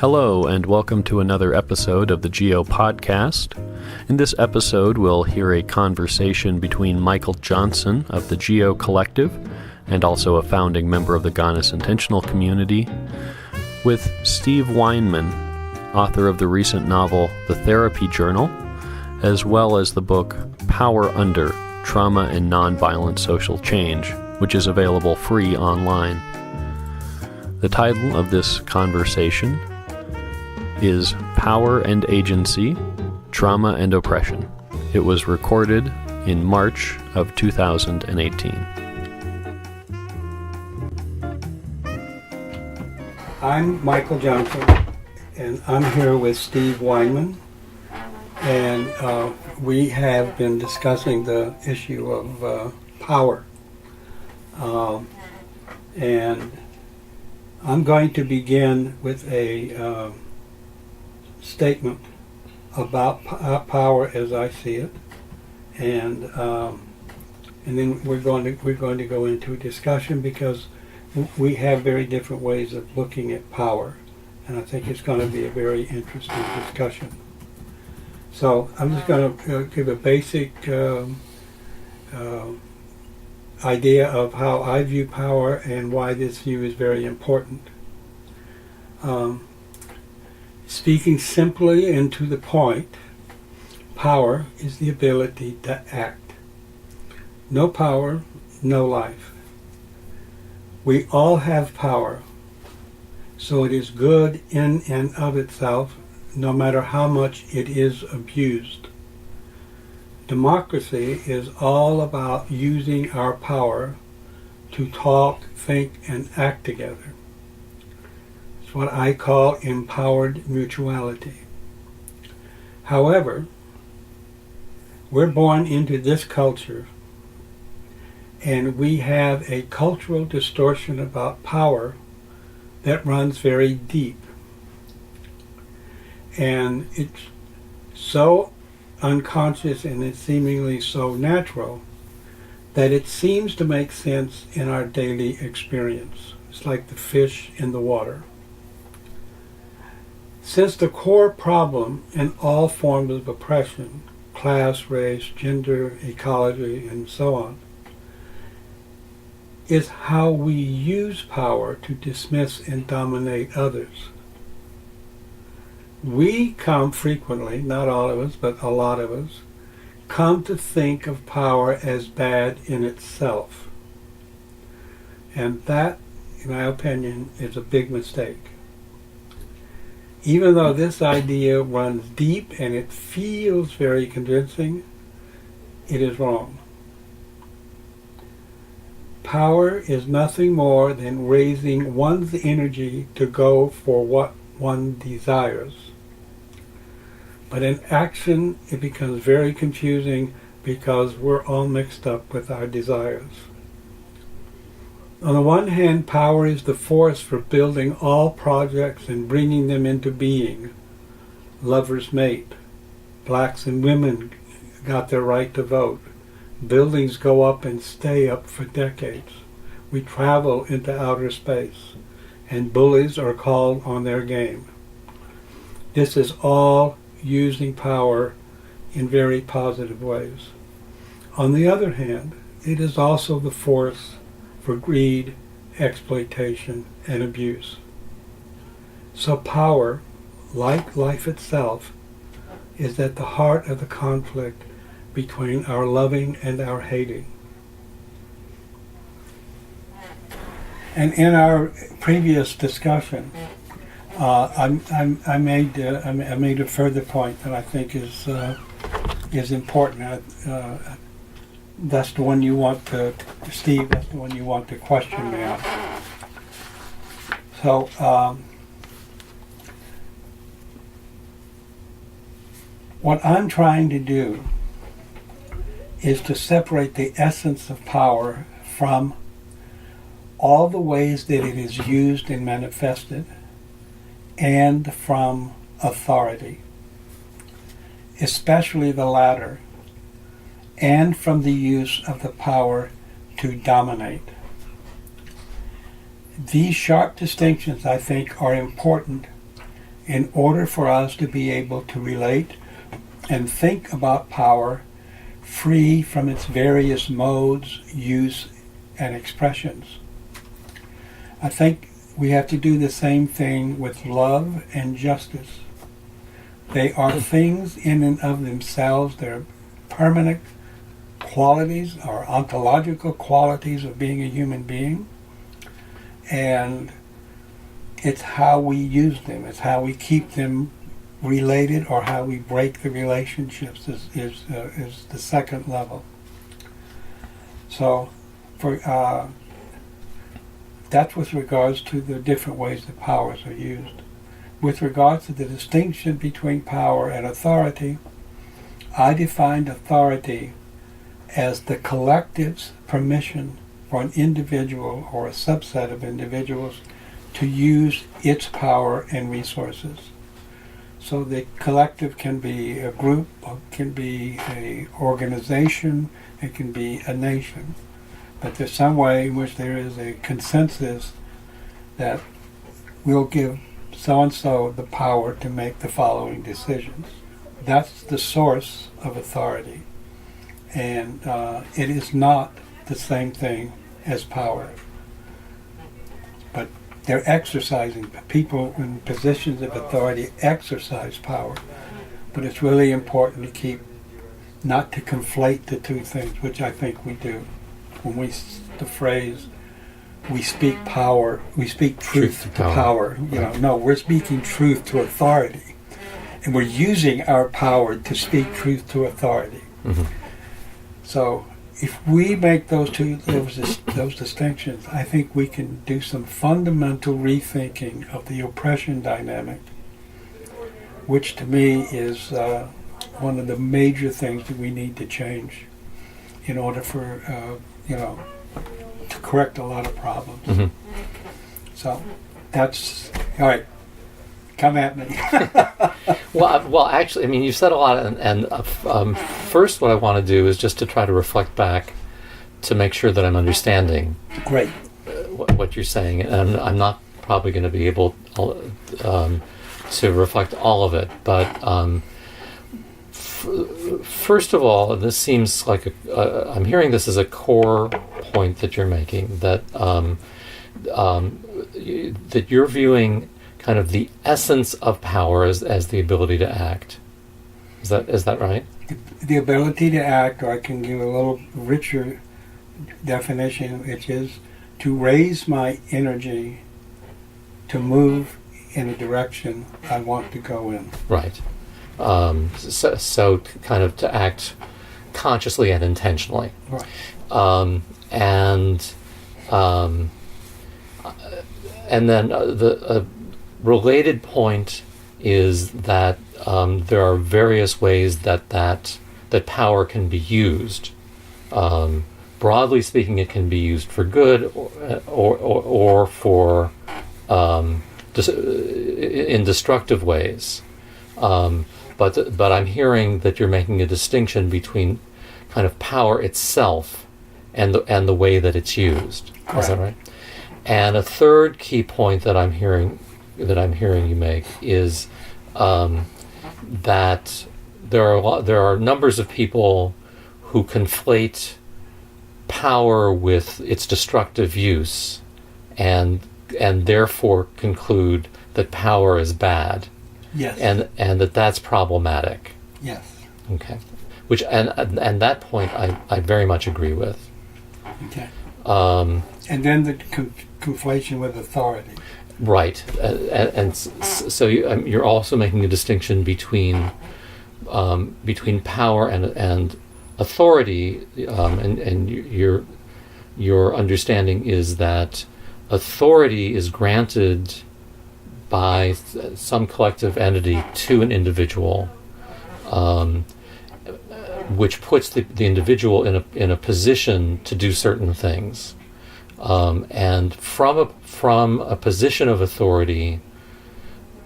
Hello, and welcome to another episode of the Geo Podcast. In this episode, we'll hear a conversation between Michael Johnson of the Geo Collective, and also a founding member of the Goddess Intentional community, with Steve Wineman, author of the recent novel The Therapy Journal, as well as the book Power Under: Trauma and Nonviolent Social Change, which is available free online. The title of this conversation is Power and Agency, Trauma and Oppression. It was recorded in March of 2018. I'm Michael Johnson, and I'm here with Steve Wineman, and we have been discussing the issue of power. And I'm going to begin with a statement about power as I see it, and then we're going to go into a discussion because we have very different ways of looking at power, and I think it's going to be a very interesting discussion. So I'm just going to give a basic idea of how I view power and why this view is very important. Speaking simply and to the point, power is the ability to act. No power, no life. We all have power, so it is good in and of itself, no matter how much it is abused. Democracy is all about using our power to talk, think, and act together. It's what I call empowered mutuality. However, we're born into this culture, and we have a cultural distortion about power that runs very deep. And it's so unconscious and it's seemingly so natural that it seems to make sense in our daily experience. It's like the fish in the water. Since the core problem in all forms of oppression, class, race, gender, ecology, and so on, is how we use power to dismiss and dominate others. We come frequently, not all of us, but a lot of us, come to think of power as bad in itself. And that, in my opinion, is a big mistake. Even though this idea runs deep and it feels very convincing, it is wrong. Power is nothing more than raising one's energy to go for what one desires. But in action, it becomes very confusing because we're all mixed up with our desires. On the one hand, power is the force for building all projects and bringing them into being. Lovers mate. Blacks and women got their right to vote. Buildings go up and stay up for decades. We travel into outer space, and bullies are called on their game. This is all using power in very positive ways. On the other hand, it is also the force for greed, exploitation, and abuse. So power, like life itself, is at the heart of the conflict between our loving and our hating. And in our previous discussion, I made a further point that I think is important. That's the one you want to, Steve. That's the one you want to question me on. So, what I'm trying to do is to separate the essence of power from all the ways that it is used and manifested, and from authority, especially the latter, and from the use of the power to dominate. These sharp distinctions, I think, are important in order for us to be able to relate and think about power free from its various modes, use, and expressions. I think we have to do the same thing with love and justice. They are things in and of themselves. They're permanent qualities or ontological qualities of being a human being. And it's how we use them. It's how we keep them related or how we break the relationships is the second level. So that's with regards to the different ways that powers are used. With regards to the distinction between power and authority, I defined authority as the collective's permission for an individual or a subset of individuals to use its power and resources. So the collective can be a group, or can be an organization, it can be a nation. But there's some way in which there is a consensus that we'll give so-and-so the power to make the following decisions. That's the source of authority. And it is not the same thing as power. But they're exercising, people in positions of authority exercise power. But it's really important to keep, not to conflate the two things, which I think we do. When the phrase, we speak power, we speak truth to power. No, we're speaking truth to authority. And we're using our power to speak truth to authority. Mm-hmm. So if we make those distinctions, I think we can do some fundamental rethinking of the oppression dynamic, which to me is one of the major things that we need to change in order for, to correct a lot of problems. Mm-hmm. So that's, all right, come at me. Well, actually, I mean, you've said a lot, and first what I want to do is just to try to reflect back to make sure that I'm understanding Great. What you're saying, and I'm not probably going to be able to reflect all of it, but first of all, this seems like I'm hearing this as a core point that you're making, that that you're viewing kind of the essence of power as the ability to act. Is that right? The ability to act, or I can give a little richer definition, which is to raise my energy to move in a direction I want to go in. Right. So kind of to act consciously and intentionally. Right. And then the related point is that there are various ways that power can be used. Broadly speaking, it can be used for good or for in destructive ways. But I'm hearing that you're making a distinction between kind of power itself and the way that it's used. Correct. Is that right? And a third key point that I'm hearing you make is that there are numbers of people who conflate power with its destructive use, and therefore conclude that power is bad. Yes. And that's problematic. Yes. Okay. Which and that point I very much agree with. Okay. And then the conflation with authority. Right. And so you're also making a distinction between power and authority, and your understanding is that authority is granted by some collective entity to an individual, which puts the individual in a position to do certain things, and from a position of authority,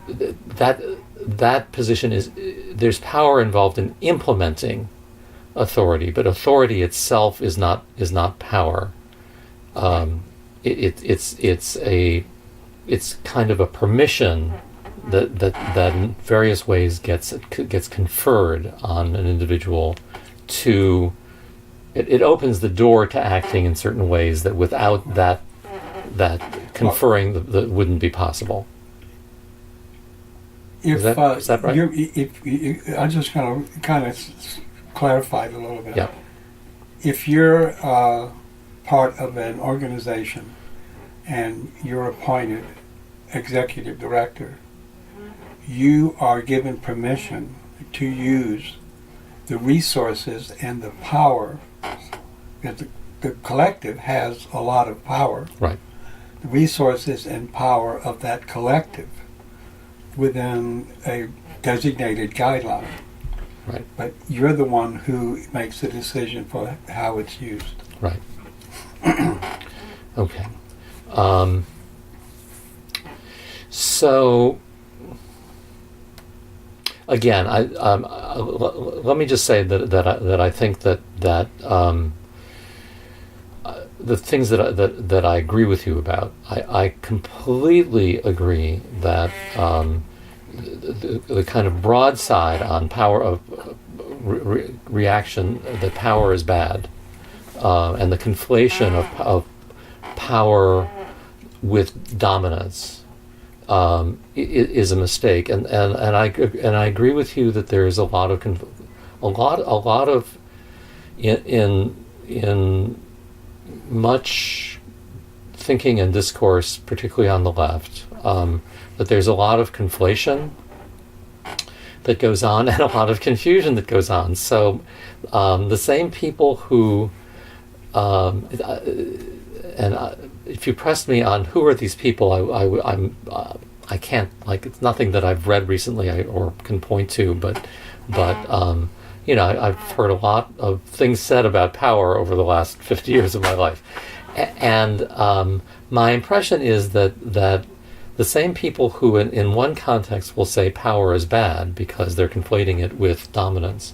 that position there's power involved in implementing authority, but authority itself is not power. It's kind of a permission that in various ways gets conferred on an individual to it opens the door to acting in certain ways that without that conferring that wouldn't be possible. Is that right? I just kind of clarified a little bit. Yeah. If you're part of an organization and you're appointed executive director, you are given permission to use the resources and the power, because the collective has a lot of power. Right. The resources and power of that collective within a designated guideline. Right. But you're the one who makes the decision for how it's used. Right. Okay. So again, let me just say that I think that the things that I agree with you about, I completely agree that the kind of broad side on power of reaction, that power is bad, and the conflation of power with dominance is a mistake, and I agree with you that there is a lot of in much thinking and discourse, particularly on the left, that there's a lot of conflation that goes on and a lot of confusion that goes on. So the same people who, if you pressed me on who are these people, I can't, like, it's nothing that I've read recently or can point to, but I've heard a lot of things said about power over the last 50 years of my life. And my impression is that the same people who in one context will say power is bad because they're conflating it with dominance,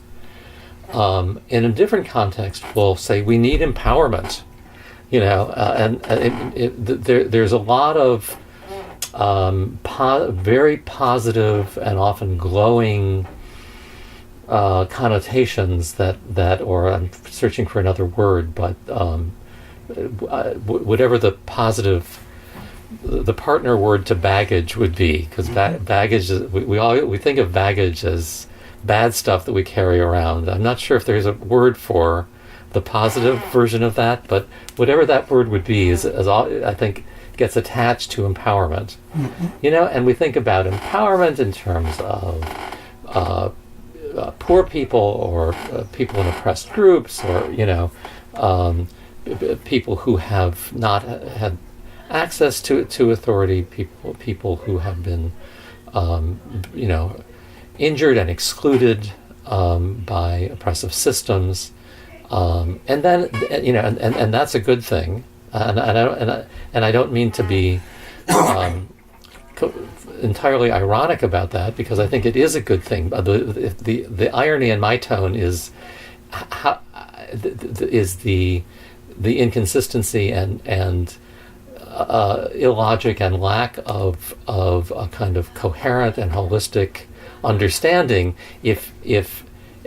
in a different context will say we need empowerment. There's a lot of very positive and often glowing connotations that, or I'm searching for another word, but whatever the positive, the partner word to baggage would be, because baggage is, we think of baggage as bad stuff that we carry around. I'm not sure if there's a word for the positive version of that, but whatever that word would be is I think gets attached to empowerment. And we think about empowerment in terms of poor people, or people in oppressed groups, or people who have not had access to authority, people who have been injured and excluded by oppressive systems, and then and that's a good thing, and I don't mean to be entirely ironic about that, because I think it is a good thing. The irony in my tone is the inconsistency and illogic and lack of a kind of coherent and holistic understanding. If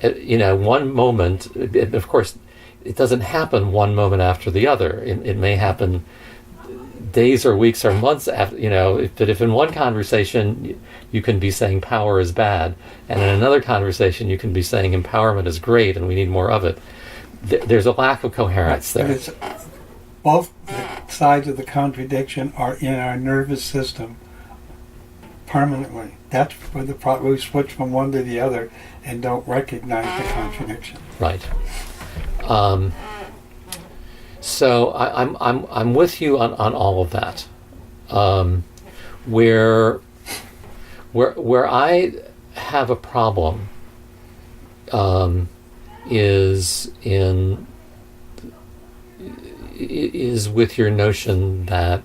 one moment, of course, it doesn't happen one moment after the other. It may happen days or weeks or months after, if in one conversation you can be saying power is bad, and in another conversation you can be saying empowerment is great and we need more of it. There's a lack of coherence there. Both sides of the contradiction are in our nervous system permanently. That's where we switch from one to the other and don't recognize the contradiction. Right. So I'm with you on all of that. Where I have a problem is with your notion that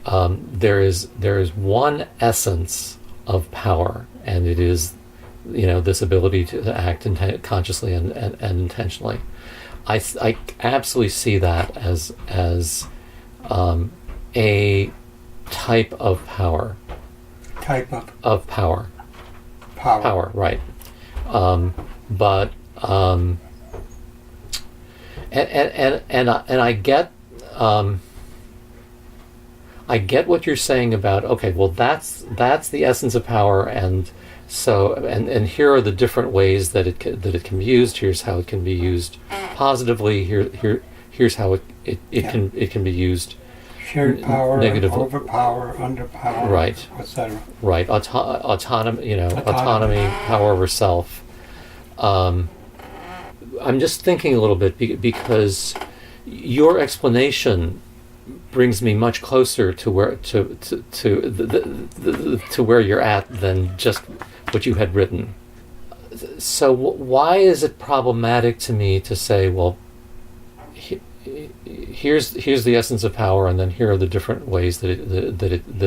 there is one essence of power, and it is this ability to act consciously and intentionally. I absolutely see that as a type of power. type of power. power. Right. But and I get what you're saying about, okay, well, that's the essence of power, and so and here are the different ways that it can be used. Here's how it can be used positively. Here's how it can be used Shared power, negatively. overpower, underpower, Right. etc. Right. Autonomy. Autonomy, power over self. I'm just thinking a little bit because your explanation brings me much closer to where to where you're at than just what you had written. So why is it problematic to me to say, well, here's the essence of power, and then here are the different ways that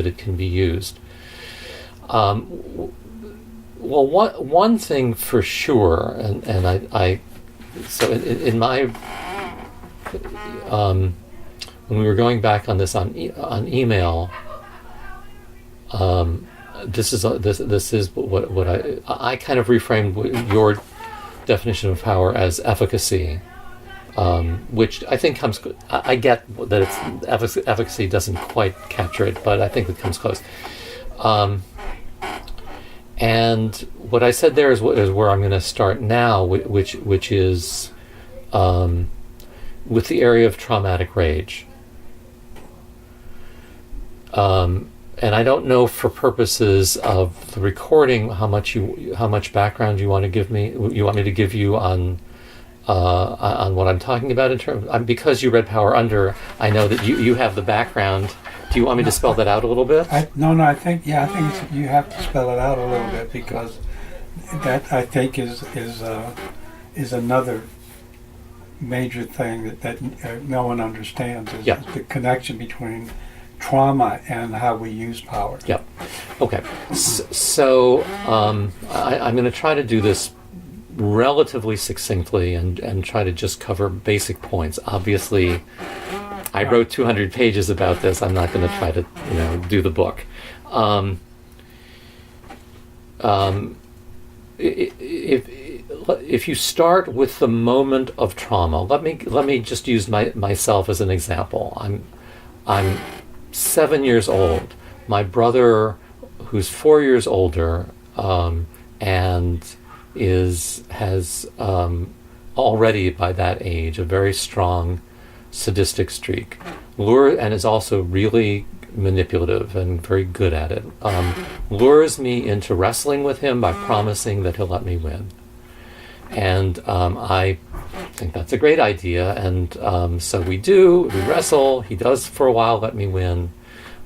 it can be used? Well, one thing for sure, and I so in my when we were going back on this on email, this is what I kind of reframed your definition of power as efficacy, which I think comes. I get that it's efficacy doesn't quite capture it, but I think it comes close. And what I said there is where I'm going to start now, which is with the area of traumatic rage. And I don't know, for purposes of the recording, how much background you want to give me. You want me to give you on what I'm talking about in terms. Because you read Power Under, I know that you have the background. Do you want me to spell that out a little bit? No. I think you have to spell it out a little bit, because that, I think, is another major thing that no one understands, is the connection between trauma and how we use power. Yeah. Okay. So I'm going to try to do this relatively succinctly and try to just cover basic points. Obviously, I wrote 200 pages about this. I'm not going to try to do the book. If you start with the moment of trauma, let me just use myself as an example. I'm 7 years old. My brother, who's 4 years older, and has already by that age a very strong sadistic streak, and is also really manipulative and very good at it, lures me into wrestling with him by promising that he'll let me win. And I think that's a great idea, and so we wrestle. He does for a while let me win.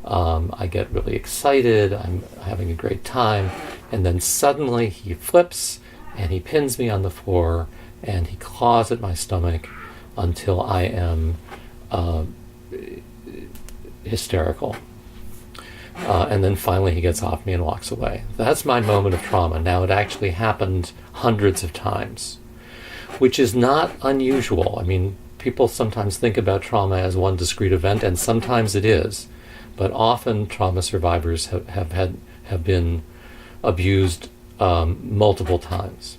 I get really excited. I'm having a great time, and then suddenly he flips and he pins me on the floor and he claws at my stomach until I am hysterical. And then finally he gets off me and walks away. That's my moment of trauma. Now, it actually happened hundreds of times, which is not unusual. I mean, people sometimes think about trauma as one discrete event, and sometimes it is, but often trauma survivors have been abused multiple times.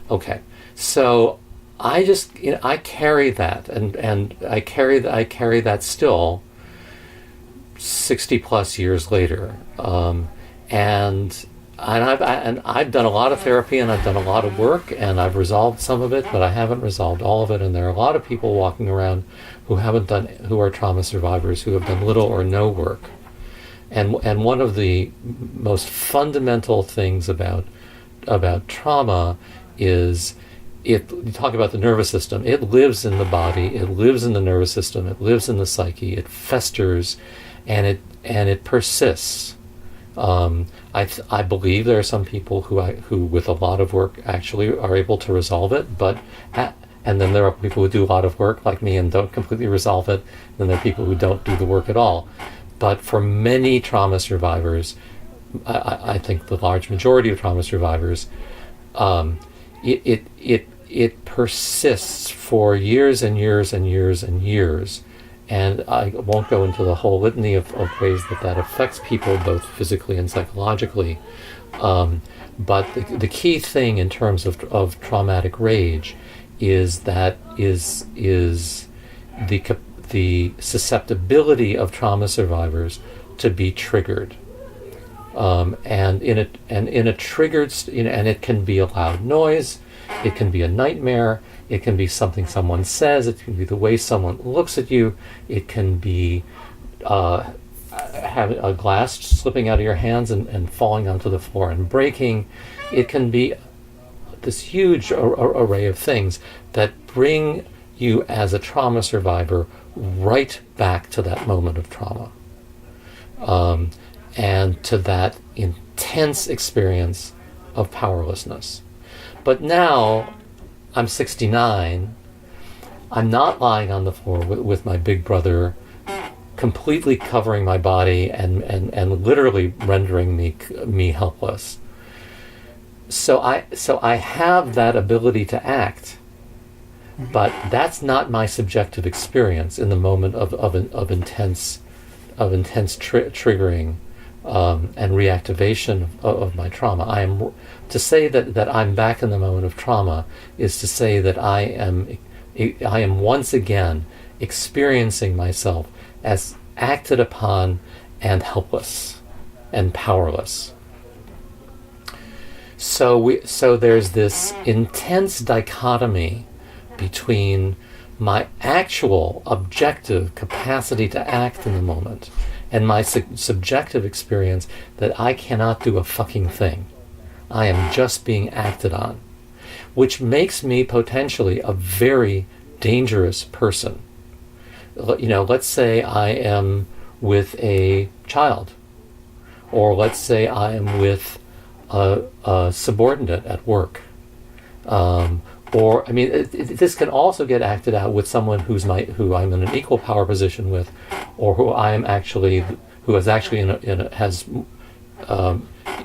Okay, so I carry that, and I carry that still 60 plus years later, and I've done a lot of therapy, and I've done a lot of work, and I've resolved some of it, but I haven't resolved all of it. And there are a lot of people walking around who are trauma survivors, who have done little or no work. And one of the most fundamental things about trauma is you talk about the nervous system. It lives in the body. It lives in the nervous system. It lives in the psyche. It festers, and it persists. I believe there are some people who with a lot of work actually are able to resolve it, and then there are people who do a lot of work like me and don't completely resolve it. And then there are people who don't do the work at all. But for many trauma survivors, I think the large majority of trauma survivors, it persists for years and years and years and years, And I won't go into the whole litany of ways that affects people both physically and psychologically. But the key thing in terms of traumatic rage is the susceptibility of trauma survivors to be triggered. And in a triggered, and it can be a loud noise, it can be a nightmare, it can be something someone says, it can be the way someone looks at you, it can be having a glass slipping out of your hands and falling onto the floor and breaking. It can be this huge array of things that bring you as a trauma survivor right back to that moment of trauma. And to that intense experience of powerlessness. But now, I'm 69, I'm not lying on the floor with my big brother completely covering my body and literally rendering me helpless. So I have that ability to act, but that's not my subjective experience in the moment of intense triggering and reactivation of my trauma. To say that I'm back in the moment of trauma is to say that I am once again experiencing myself as acted upon and helpless and powerless. So there's this intense dichotomy between my actual objective capacity to act in the moment and my subjective experience that I cannot do a fucking thing. I am just being acted on, which makes me potentially a very dangerous person. Let's say I am with a child, or let's say I am with a subordinate at work, this can also get acted out with someone who I'm in an equal power position with, or who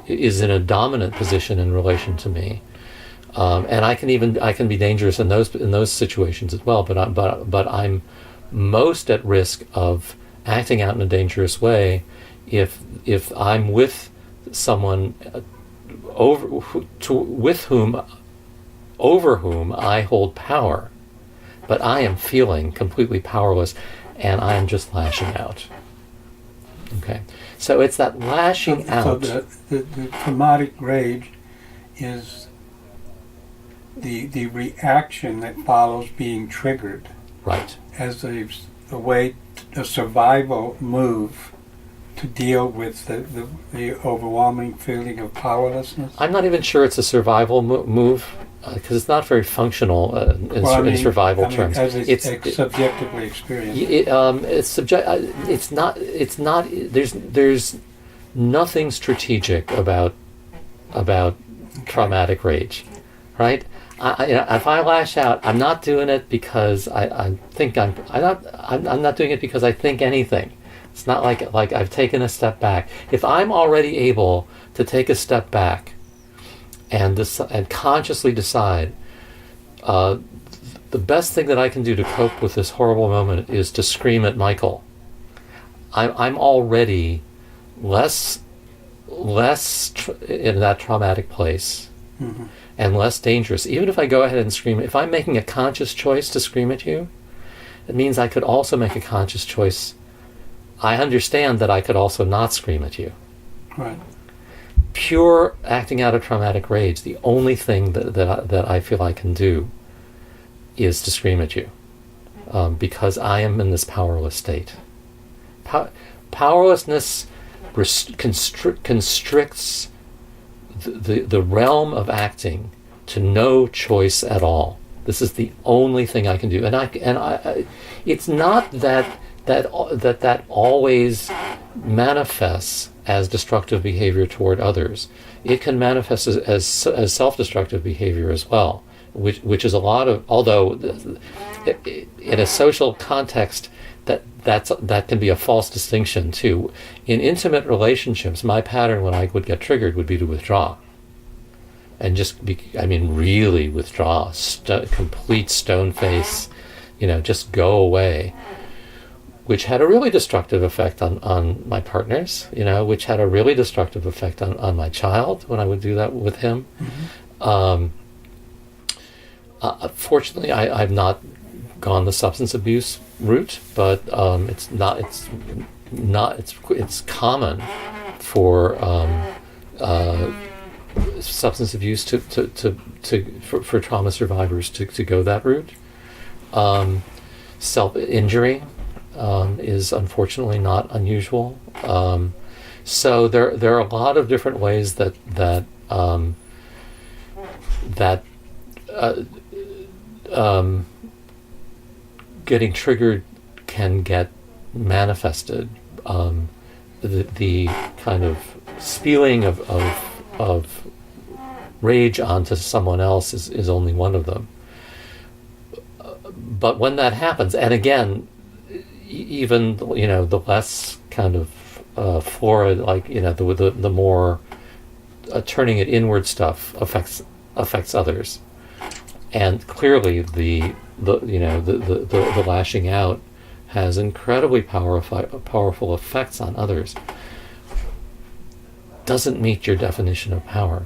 is in a dominant position in relation to me, and I can be dangerous in those situations as well. But I'm most at risk of acting out in a dangerous way if I'm with someone over whom I hold power, but I am feeling completely powerless, and I am just lashing out. Okay, so it's that lashing out. So the traumatic rage is the reaction that follows being triggered. Right. As a way, a survival move to deal with the overwhelming feeling of powerlessness. I'm not even sure it's a survival move, because it's not very functional in survival terms. As it's subjectively experienced. It's not. There's nothing strategic about traumatic rage, right? If I lash out, I'm not doing it because I'm not doing it because I think anything. It's not like I've taken a step back. If I'm already able to take a step back and consciously decide the best thing that I can do to cope with this horrible moment is to scream at Michael, I'm already less in that traumatic place. Mm-hmm. And less dangerous. Even if I go ahead and scream, if I'm making a conscious choice to scream at you, it means I could also make a conscious choice. I understand that I could also not scream at you. Right. Pure acting out of traumatic rage, the only thing that I feel I can do is to scream at you, because I am in this powerless state. Powerlessness constricts the realm of acting to no choice at all. This is the only thing I can do, and I it's not that always manifests as destructive behavior toward others. It can manifest as self-destructive behavior as well, which is a lot of, although in a social context that can be a false distinction too. In intimate relationships, my pattern when I would get triggered would be to withdraw. And really withdraw, complete stone face, just go away. which had a really destructive effect on my partners, which had a really destructive effect on my child when I would do that with him. Fortunately, I've not gone the substance abuse route, but it's common for substance abuse for trauma survivors to go that route. Self-injury is unfortunately not unusual. So there are a lot of different ways that getting triggered can get manifested. The kind of spewing of rage onto someone else is only one of them. But when that happens, and again, even the less kind of florid, like the more turning it inward stuff affects others, and clearly the lashing out has incredibly powerful effects on others. Doesn't meet your definition of power.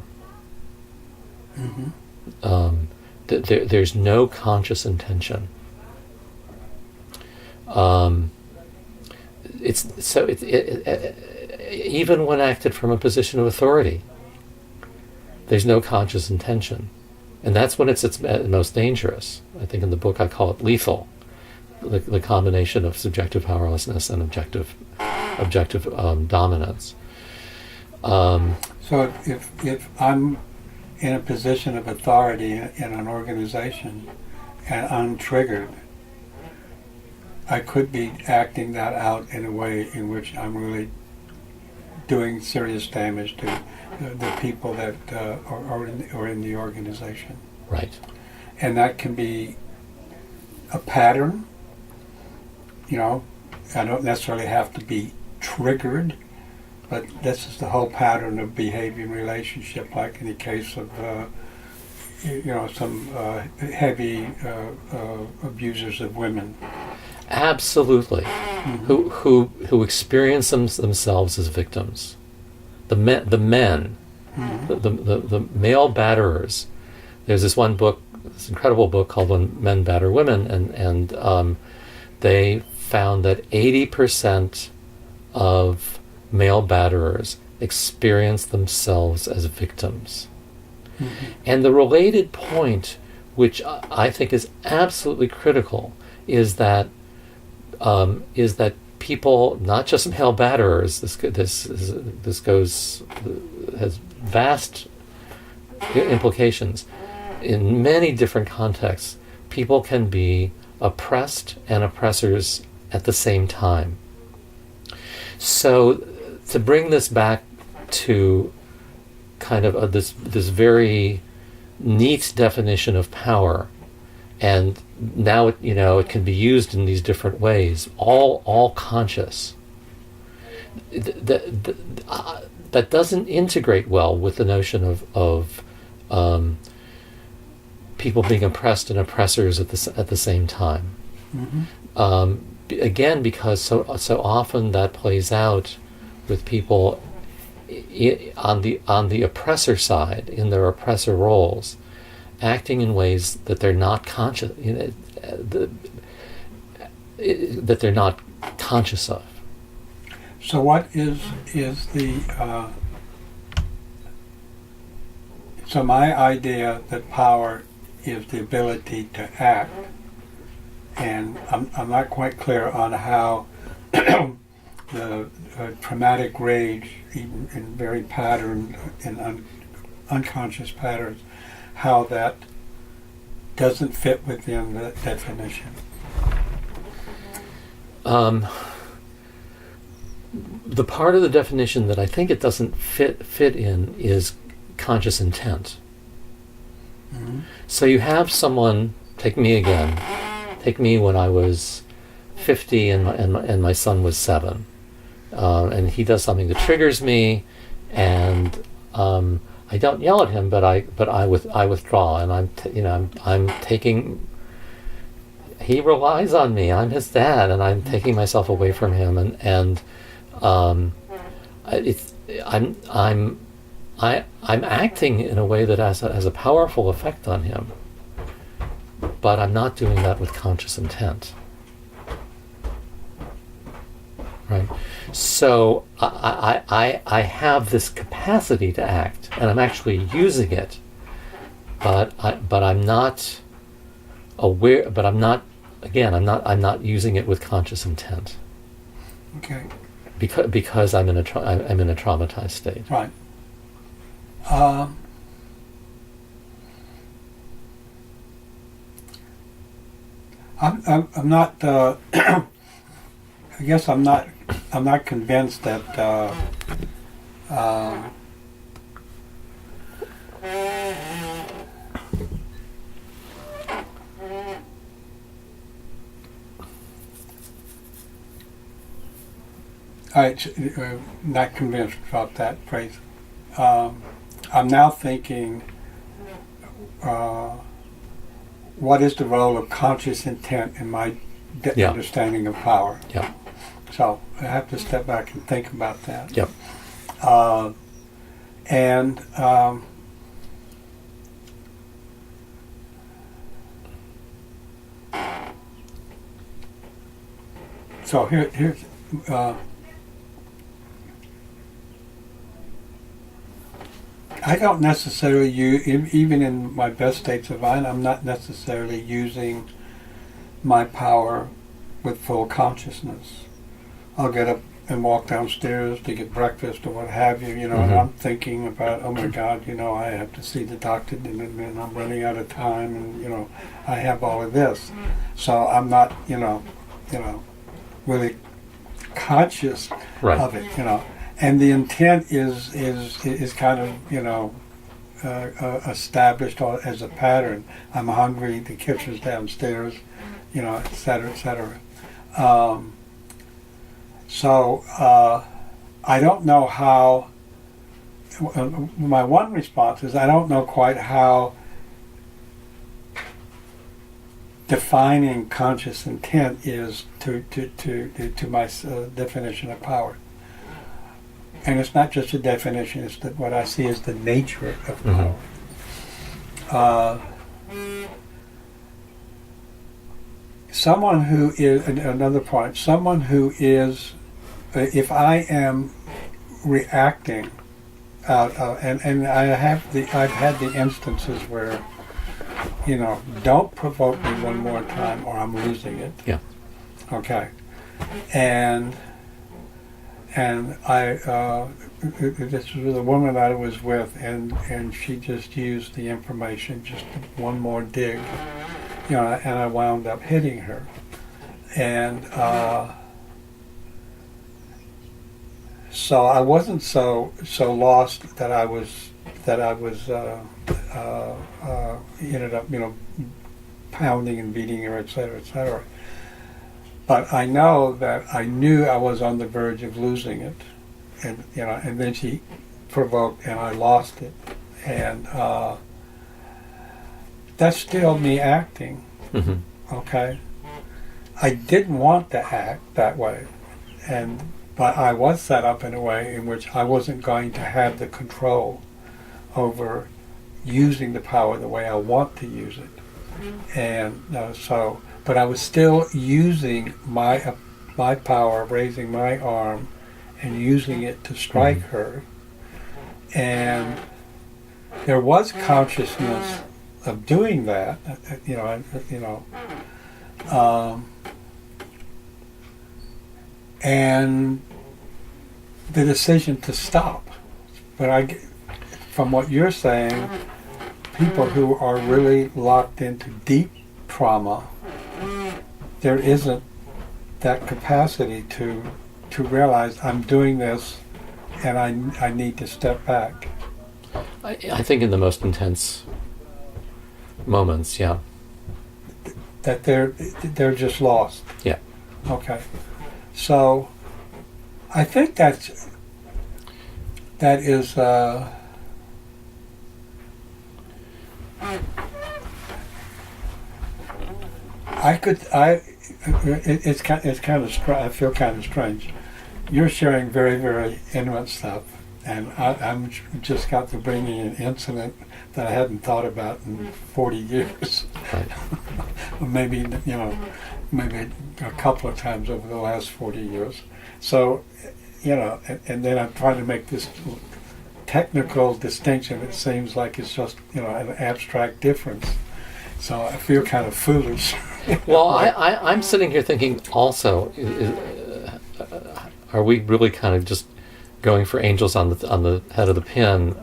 There's no conscious intention. Even when acted from a position of authority, there's no conscious intention, and that's when it's most dangerous. I think in the book I call it lethal, the combination of subjective powerlessness and objective dominance. So if I'm in a position of authority in an organization and I'm triggered, I could be acting that out in a way in which I'm really doing serious damage to the people that are in the organization. Right. And that can be a pattern. I don't necessarily have to be triggered, but this is the whole pattern of behavior and relationship, like in the case of some heavy abusers of women. Absolutely. Who experience themselves as victims. The men, the male batterers. There's this one book, this incredible book called When Men Batter Women, and they found that 80% of male batterers experience themselves as victims. And the related point, which I think is absolutely critical, is that people, not just male batterers, this has vast implications. In many different contexts, people can be oppressed and oppressors at the same time. So to bring this back to kind of this very neat definition of power, and now it can be used in these different ways, all conscious. That doesn't integrate well with the notion of people being oppressed and oppressors at the same time. Again, because so often that plays out with people on the oppressor side, in their oppressor roles, acting in ways that they're not conscious, that they're not conscious of. So what is the so my idea that power is the ability to act, and I'm not quite clear on how the traumatic rage, even in very patterned and unconscious patterns, how that doesn't fit within the definition. The part of the definition that I think it doesn't fit in is conscious intent. So you have someone, take me when I was 50 and my son was 7, and he does something that triggers me, and I don't yell at him, but I withdraw, and I'm taking he relies on me. I'm his dad, and I'm taking myself away from him, and it's I'm acting in a way that has a powerful effect on him, but I'm not doing that with conscious intent. Right. So I have this capacity to act, and I'm actually using it, but I'm not aware. But I'm not using it with conscious intent. Okay. Because I'm in a traumatized state. Right. I'm not. I guess I'm not convinced that. Not convinced about that phrase. I'm now thinking, what is the role of conscious intent in my understanding of power? Yeah. So I have to step back and think about that. Yep. So here's. I don't necessarily use, even in my best states of mind, I'm not necessarily using my power with full consciousness. I'll get up and walk downstairs to get breakfast or what have you, and I'm thinking about, oh my God, I have to see the doctor and I'm running out of time and, I have all of this. So I'm not, really conscious of it, And the intent is kind of, established as a pattern. I'm hungry, the kitchen's downstairs, et cetera, et cetera. So I don't know how, my one response is I don't know quite how defining conscious intent is to my definition of power. And it's not just a definition, it's what I see as the nature of power. Someone who is, another point, someone who is, if I am reacting out of, and I've had the instances where, don't provoke me one more time or I'm losing it. Yeah. Okay. And I, this was the woman I was with, and she just used the information, just one more dig, and I wound up hitting her. And so I wasn't so lost that I was ended up, pounding and beating her, et cetera, et cetera. But I know that I knew I was on the verge of losing it, and and then she provoked, and I lost it, and that's still me acting. Okay, I didn't want to act that way, but I was set up in a way in which I wasn't going to have the control over using the power the way I want to use it, and but I was still using my power, raising my arm, and using it to strike her. And there was consciousness of doing that, and the decision to stop. But from what you're saying, people who are really locked into deep trauma, there isn't that capacity to realize I'm doing this and I need to step back. I think in the most intense moments, yeah. That they're just lost. Yeah. Okay. So I think that is It's kind of I feel kind of strange. You're sharing very, very intimate stuff, and I'm just got to bringing an incident that I hadn't thought about in 40 years. Right. Maybe maybe a couple of times over the last 40 years. So, and then I'm trying to make this technical distinction. It seems like it's just an abstract difference. So I feel kind of foolish. Well, I'm sitting here thinking also, are we really kind of just going for angels on the head of the pin?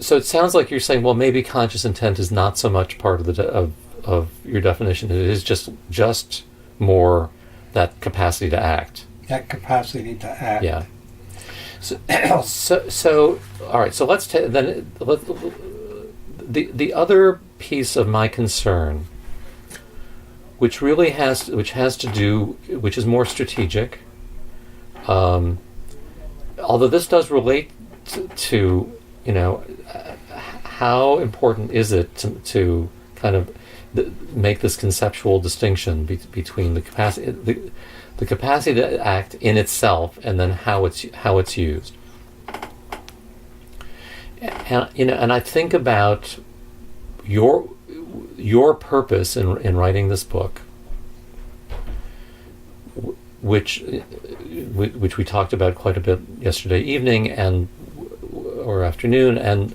So it sounds like you're saying, well, maybe conscious intent is not so much part of of your definition. It is just more that capacity to act. That capacity to act. Yeah. So all right. So let's the other piece of my concern, which is more strategic. Although this does relate to how important is it to kind of make this conceptual distinction between the capacity to act in itself and then how it's used. And I think about your purpose in writing this book, which we talked about quite a bit yesterday evening or afternoon, and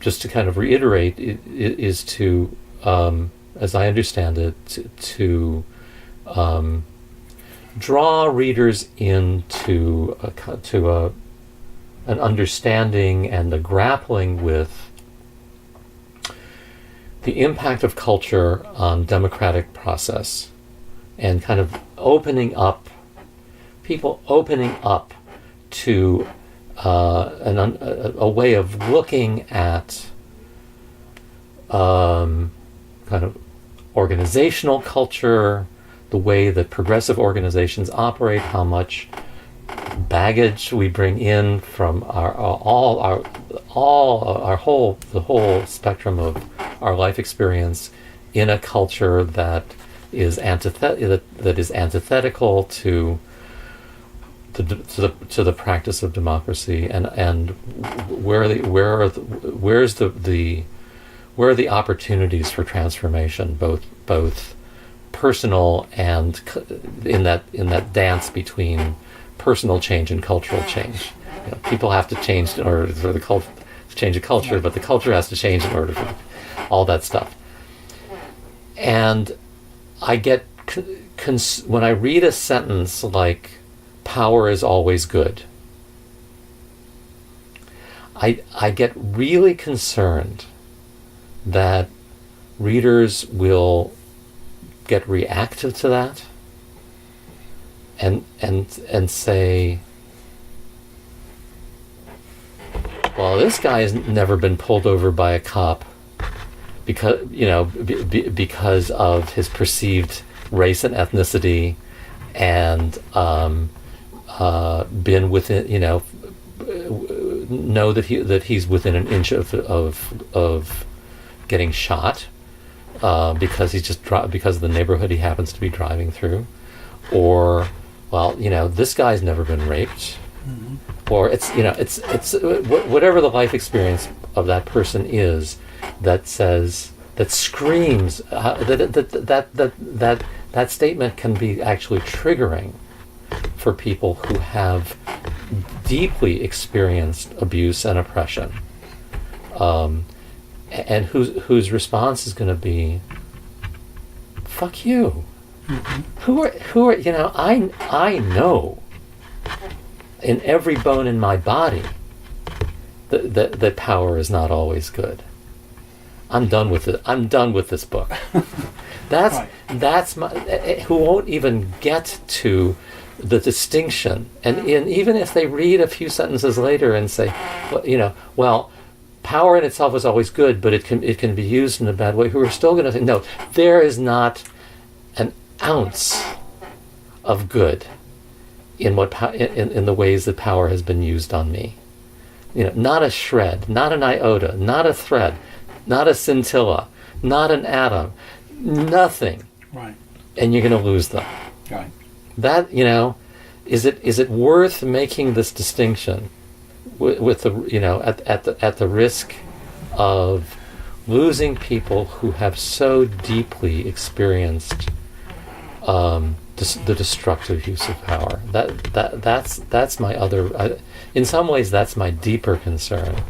just to kind of reiterate, is to, as I understand it, to draw readers into an understanding and a grappling with the impact of culture on democratic process, and kind of people opening up to a way of looking at kind of organizational culture, the way that progressive organizations operate, how much baggage we bring in from the whole spectrum of our life experience in a culture that is antithetical to the practice of democracy, and where are the opportunities for transformation, both personal and in that dance between personal change and cultural change. People have to change in order for to change a culture, but the culture has to change in order for all that stuff. And I get when I read a sentence like "power is always good," I get really concerned that readers will get reactive to that and say, well, this guy has never been pulled over by a cop because of his perceived race and ethnicity, and been within, know that he's within an inch of getting shot because because of the neighborhood he happens to be driving through, or this guy's never been raped, mm-hmm. or it's whatever the life experience of that person is that screams that statement can be actually triggering for people who have deeply experienced abuse and oppression, and whose response is going to be, "Fuck you." Mm-hmm. Who are I know in every bone in my body that power is not always good. I'm done with it. I'm done with this book. That's my. Who won't even get to the distinction, and even if they read a few sentences later and say, well, power in itself is always good, but it can be used in a bad way, who are still going to say, no, there is not an ounce of good in the ways that power has been used on me. Not a shred, not an iota, not a thread, not a scintilla, not an atom, nothing. Right. And you're going to lose them. Right. That, is it worth making this distinction with the at the risk of losing people who have so deeply experienced the destructive use of power? That's my other. In some ways, that's my deeper concern.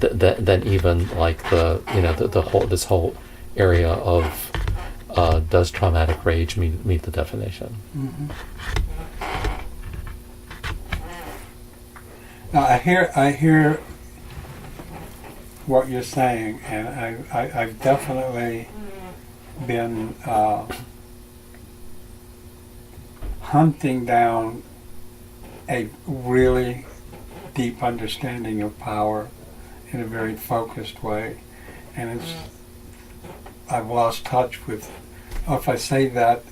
Than even like this whole area of does traumatic rage meet the definition? Mm-hmm. Now I hear what you're saying, and I've definitely been hunting down a really deep understanding of power in a very focused way, and I've lost touch with. If I say that,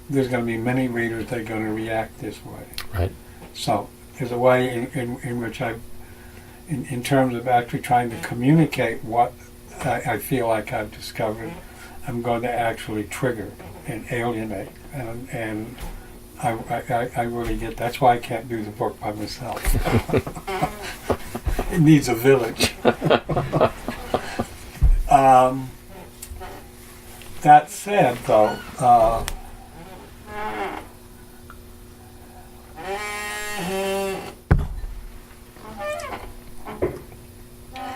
there's going to be many readers that are going to react this way. Right. So there's a way in which in terms of actually trying to communicate what I feel like I've discovered, I'm going to actually trigger and alienate, and I really get. That's why I can't do the book by myself. It needs a village. That said, though,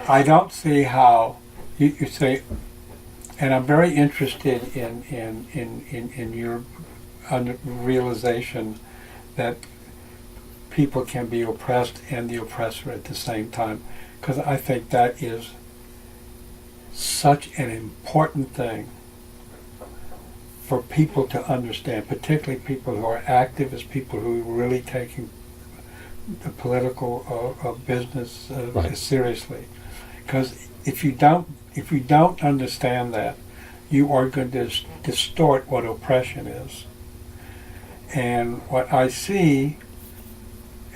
I don't see how you say, and I'm very interested in your realization that people can be oppressed and the oppressor at the same time, because I think that is such an important thing for people to understand, particularly people who are activists, people who are really taking the political business Right. seriously. Because if you don't understand that, you are going to distort what oppression is. And what I see,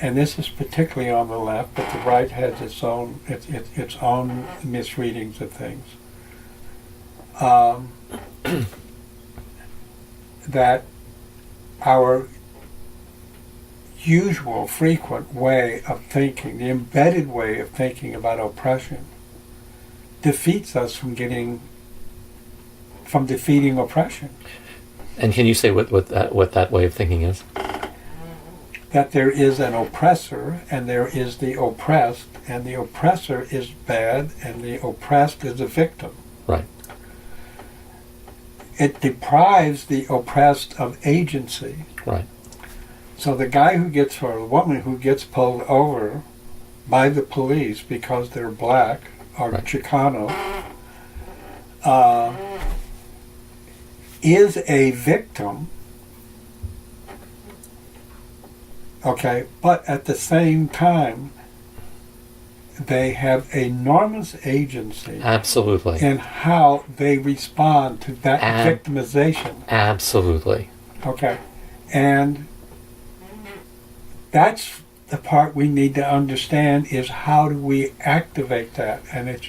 and this is particularly on the left, but the right has its own misreadings of things. That our usual, frequent way of thinking, the embedded way of thinking about oppression, defeats us from defeating oppression. And can you say what that way of thinking is? That there is an oppressor and there is the oppressed, and the oppressor is bad and the oppressed is a victim. Right. It deprives the oppressed of agency. Right. So the guy or the woman who gets pulled over by the police because they're black or Right. Chicano is a victim, okay, but at the same time they have enormous agency Absolutely. in how they respond to that victimization. Absolutely. Okay, and that's the part we need to understand, is how do we activate that, and it's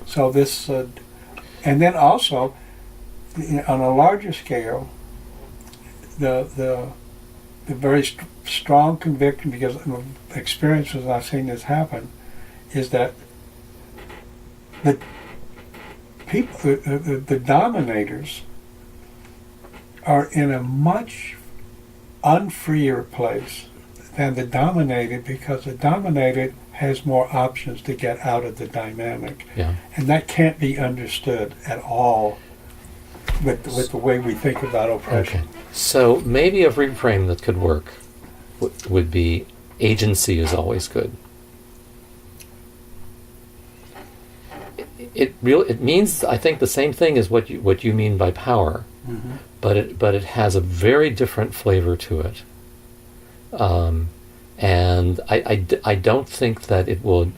so this, and then also on a larger scale, the very strong conviction, because of experiences I've seen this happen, is that the people, the dominators, are in a much unfreer place than the dominated, because the dominated has more options to get out of the dynamic. Yeah. And that can't be understood at all with the way we think about oppression. Okay. So maybe a reframe that could work would be agency is always good. It means, I think, the same thing as what you mean by power, Mm-hmm. but it has a very different flavor to it. And I don't think that it would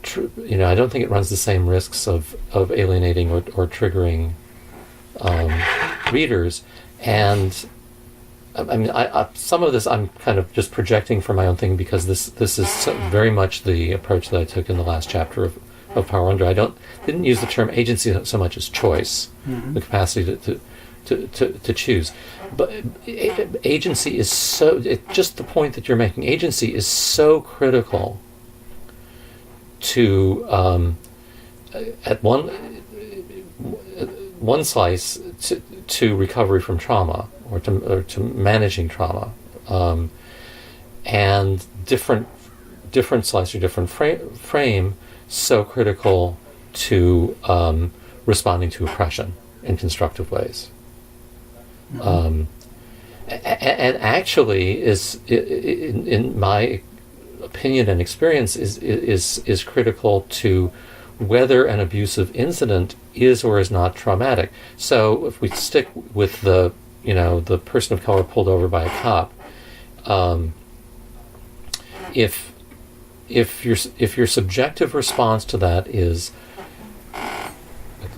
I don't think it runs the same risks of alienating or triggering readers. And I mean, some of this I'm kind of just projecting for my own thing, because this is very much the approach that I took in the last chapter of Power Wonder. I didn't use the term agency so much as choice, the capacity to choose. But agency is just the point that you're making. Agency is so critical to at one slice to recovery from trauma, or to managing trauma, and different slice or different frame so critical to responding to oppression in constructive ways. And actually is, in my opinion and experience, is critical to whether an abusive incident is or is not traumatic. So if we stick with the person of color pulled over by a cop, if your subjective response to that is,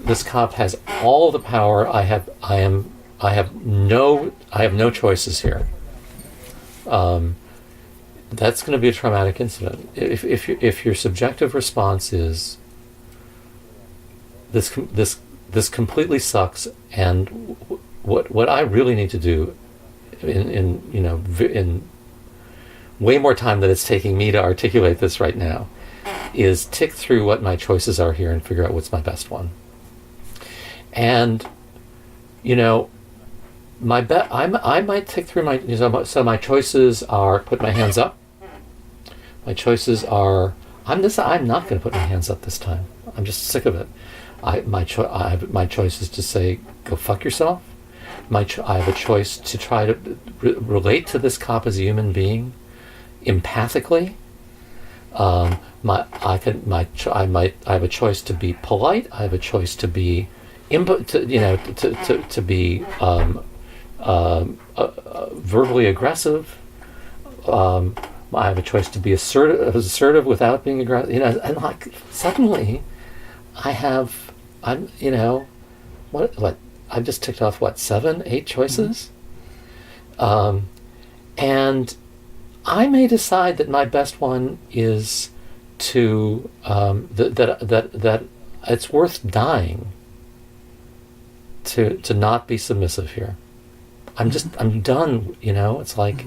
this cop has all the power, I have no choices here, that's going to be a traumatic incident. If your subjective response is, this completely sucks, and what I really need to do in way more time than it's taking me to articulate this right now is tick through what my choices are here and figure out what's my best one. And I might tick through so my choices are put my hands up. My choices are I'm not going to put my hands up this time. I'm just sick of it. My choice is to say, go fuck yourself. I have a choice to try to relate to this cop as a human being, empathically. I have a choice to be polite. I have a choice to be to be verbally aggressive. I have a choice to be assertive without being aggressive. And like suddenly, what I've just ticked off 7, 8 choices, and I may decide that my best one is to that it's worth dying to not be submissive here. I'm done. It's like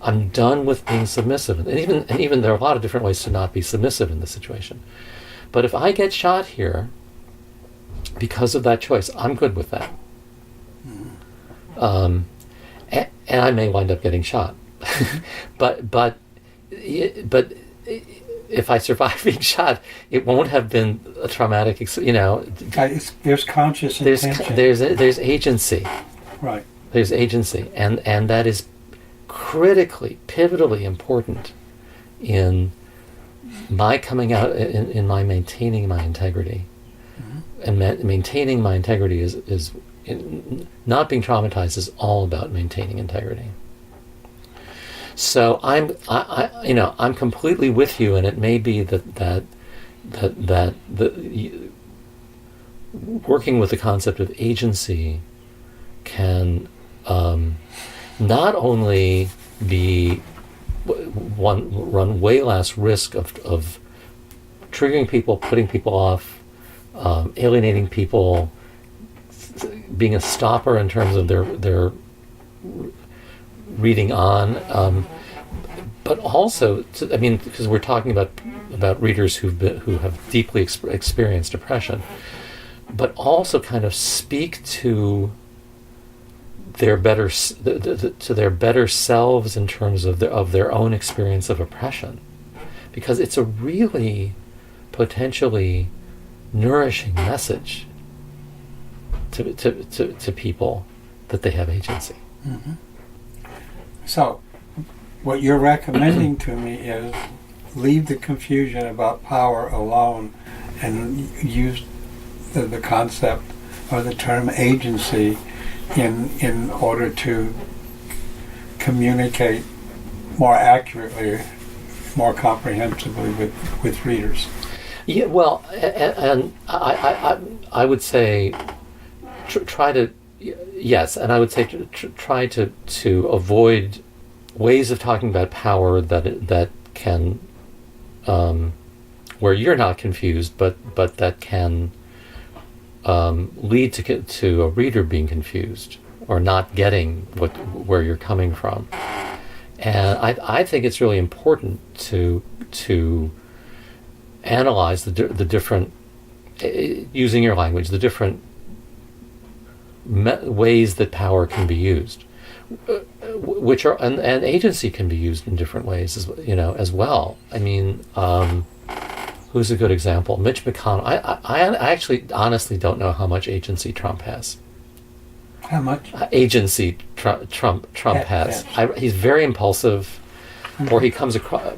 I'm done with being submissive, and even there are a lot of different ways to not be submissive in this situation. But if I get shot here because of that choice, I'm good with that. And I may wind up getting shot. but if I survive being shot, it won't have been a traumatic. There's conscious intention. There's agency. Right. There's agency, and that is critically, pivotally important in my coming out, in my maintaining my integrity. And maintaining my integrity is not being traumatized is all about maintaining integrity. So I'm completely with you, and it may be that working with the concept of agency can not only run way less risk of triggering people, putting people off, alienating people, being a stopper in terms of their reading on, but also, because we're talking about readers who have deeply experienced oppression, but also kind of speak to their better selves in terms of their own experience of oppression, because it's a really potentially nourishing message to people that they have agency. Mm-hmm. So, what you're recommending to me is leave the confusion about power alone and use the concept or the term agency in order to communicate more accurately, more comprehensively with readers. Yeah, well, and I would say try to Yes, and I would say try to avoid ways of talking about power that can where you're not confused, but that can lead to a reader being confused or not getting where you're coming from. And I think it's really important to analyze the different, using your language, the different ways that power can be used, which are and agency can be used in different ways as well. I mean, who's a good example? Mitch McConnell. I actually honestly don't know how much agency Trump has. How much? Agency Trump has. He's very impulsive, or he comes across.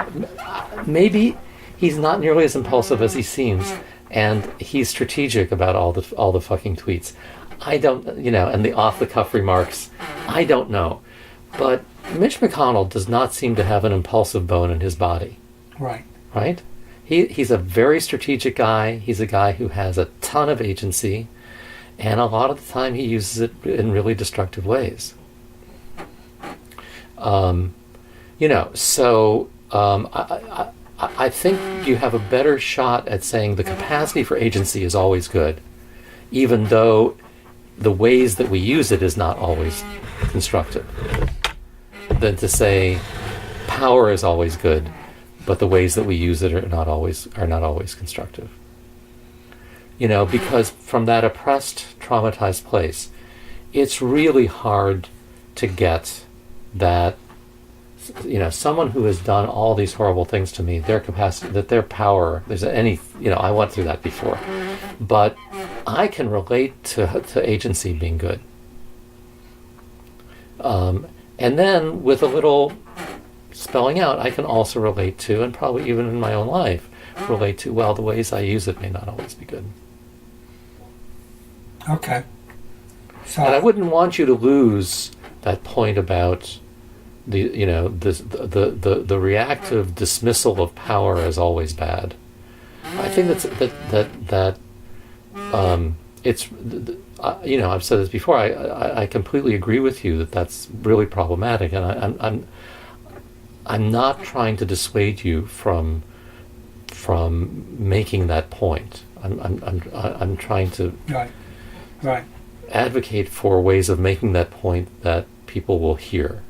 Maybe he's not nearly as impulsive as he seems, and he's strategic about all the fucking tweets. I don't, and the off the cuff remarks. I don't know, but Mitch McConnell does not seem to have an impulsive bone in his body. Right. Right. He's a very strategic guy. He's a guy who has a ton of agency. And a lot of the time he uses it in really destructive ways. I think you have a better shot at saying the capacity for agency is always good, even though the ways that we use it is not always constructive, than to say power is always good, but the ways that we use it are not always constructive. Because from that oppressed, traumatized place, it's really hard to get that, someone who has done all these horrible things to me, their capacity, that their power, I went through that before, but I can relate to agency being good. And then with a little spelling out, I can also relate to, and probably even in my own life, relate to, well, the ways I use it may not always be good. Okay. So, and I wouldn't want you to lose that point about the reactive dismissal of power as always bad. I think that it's I've said this before. I completely agree with you that that's really problematic, and I'm not trying to dissuade you from making that point. I'm trying to. Right. Advocate for ways of making that point that people will hear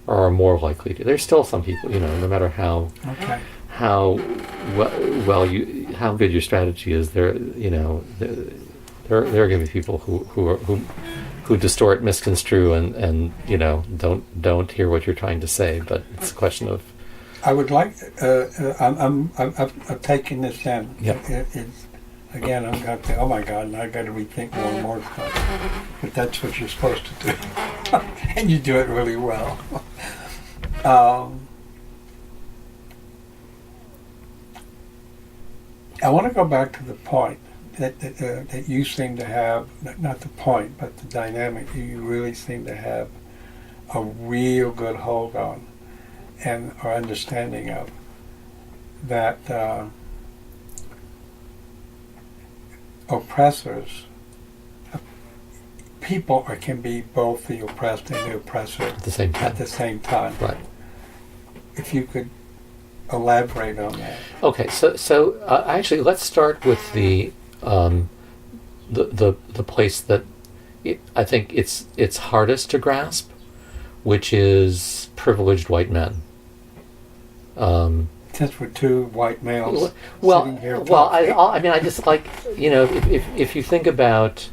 or are more likely to. There's still some people, no matter how how good your strategy is, there are going to be people who distort, misconstrue, and don't hear what you're trying to say. But it's a question of. I would like. I'm taking this in. Yeah. Again, I'm going to think, oh my God, now I've got to rethink more and more stuff. But that's what you're supposed to do. And you do it really well. I want to go back to the point that you seem to have, not the point, but the dynamic you really seem to have a real good hold on and or understanding of, that oppressors, people can be both the oppressed and the oppressor at the same time. Right. If you could elaborate on that. Okay, so actually, let's start with the place that I think it's hardest to grasp, which is privileged white men. Since we're two white males sitting here talking. I just like, if you think about,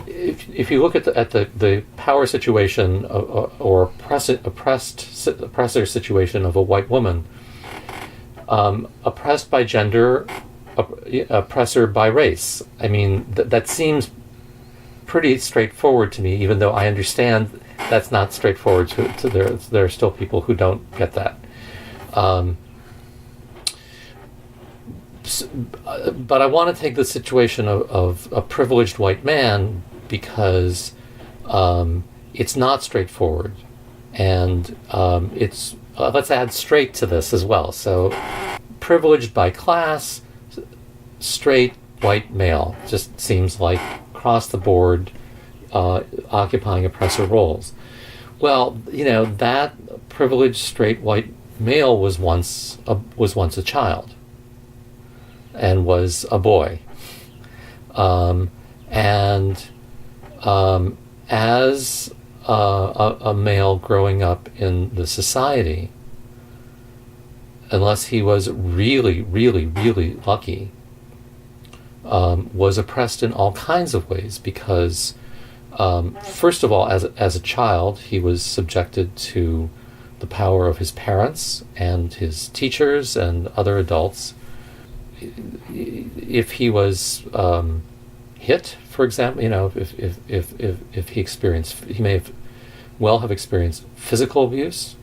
if you look at the power situation or oppressor situation of a white woman, oppressed by gender, oppressor by race. I mean, that seems pretty straightforward to me, even though I understand that's not straightforward to there are still people who don't get that. But I want to take the situation of a privileged white man because it's not straightforward, and it's let's add straight to this as well. So privileged by class, straight white male just seems like across the board occupying oppressor roles. Well, that privileged straight white male was once a child, and was a boy, and as a male growing up in the society, unless he was really, really, really lucky, was oppressed in all kinds of ways because, first of all, as a child, he was subjected to the power of his parents and his teachers and other adults. If he was hit, for example, if he experienced, he may have experienced physical abuse.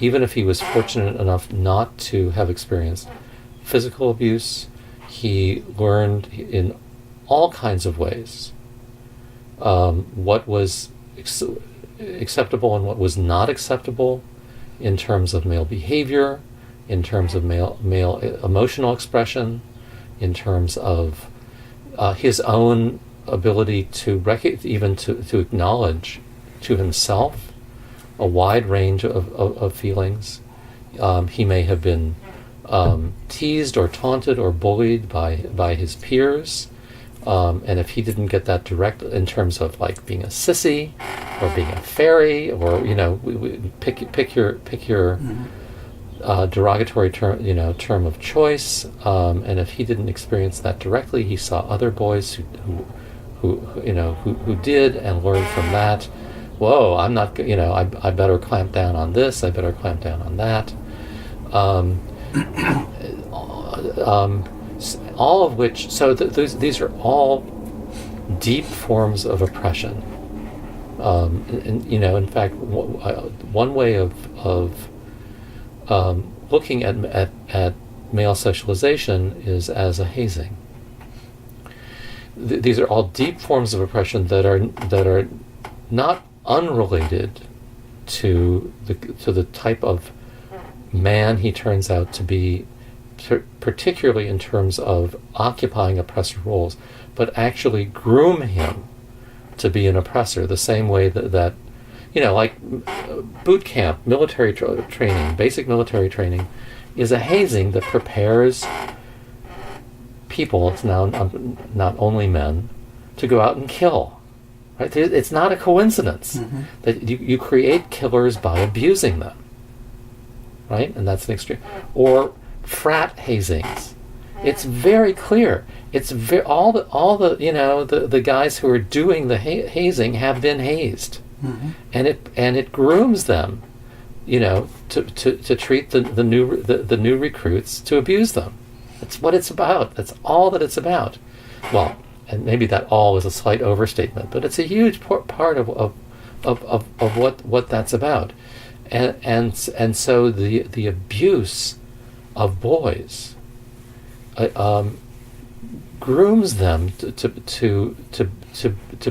Even if he was fortunate enough not to have experienced physical abuse, he learned in all kinds of ways what was acceptable and what was not acceptable in terms of male behavior, in terms of male emotional expression, in terms of his own ability to even to acknowledge to himself a wide range of feelings. He may have been teased or taunted or bullied by his peers, and if he didn't get that direct in terms of like being a sissy or being a fairy, or pick your derogatory term of choice, and if he didn't experience that directly, he saw other boys who did and learned from that. Whoa, I'm not, I better clamp down on this, I better clamp down on that. All of which, so these are all deep forms of oppression. In fact, one way of looking at male socialization is as a hazing. These are all deep forms of oppression that are not unrelated to the type of man he turns out to be, particularly in terms of occupying oppressor roles, but actually groom him to be an oppressor, the same way that like boot camp, military training, basic military training, is a hazing that prepares people, it's now not only men, to go out and kill. Right? It's not a coincidence that you create killers by abusing them. Right? And that's an extreme. Or frat hazings. It's very clear. It's all the guys who are doing the hazing have been hazed, and it grooms them, to treat the new recruits to abuse them. That's what it's about. That's all that it's about. Well, and maybe that all is a slight overstatement, but it's a huge part of what that's about, and so the abuse of boys grooms them to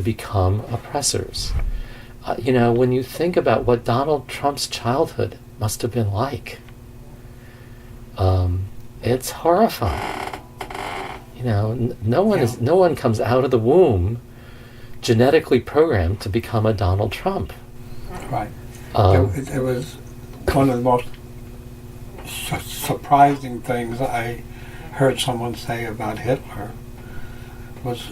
become oppressors. When you think about what Donald Trump's childhood must have been like, it's horrifying. No one comes out of the womb genetically programmed to become a Donald Trump. Right. There was one of the most surprising things I heard someone say about Hitler was,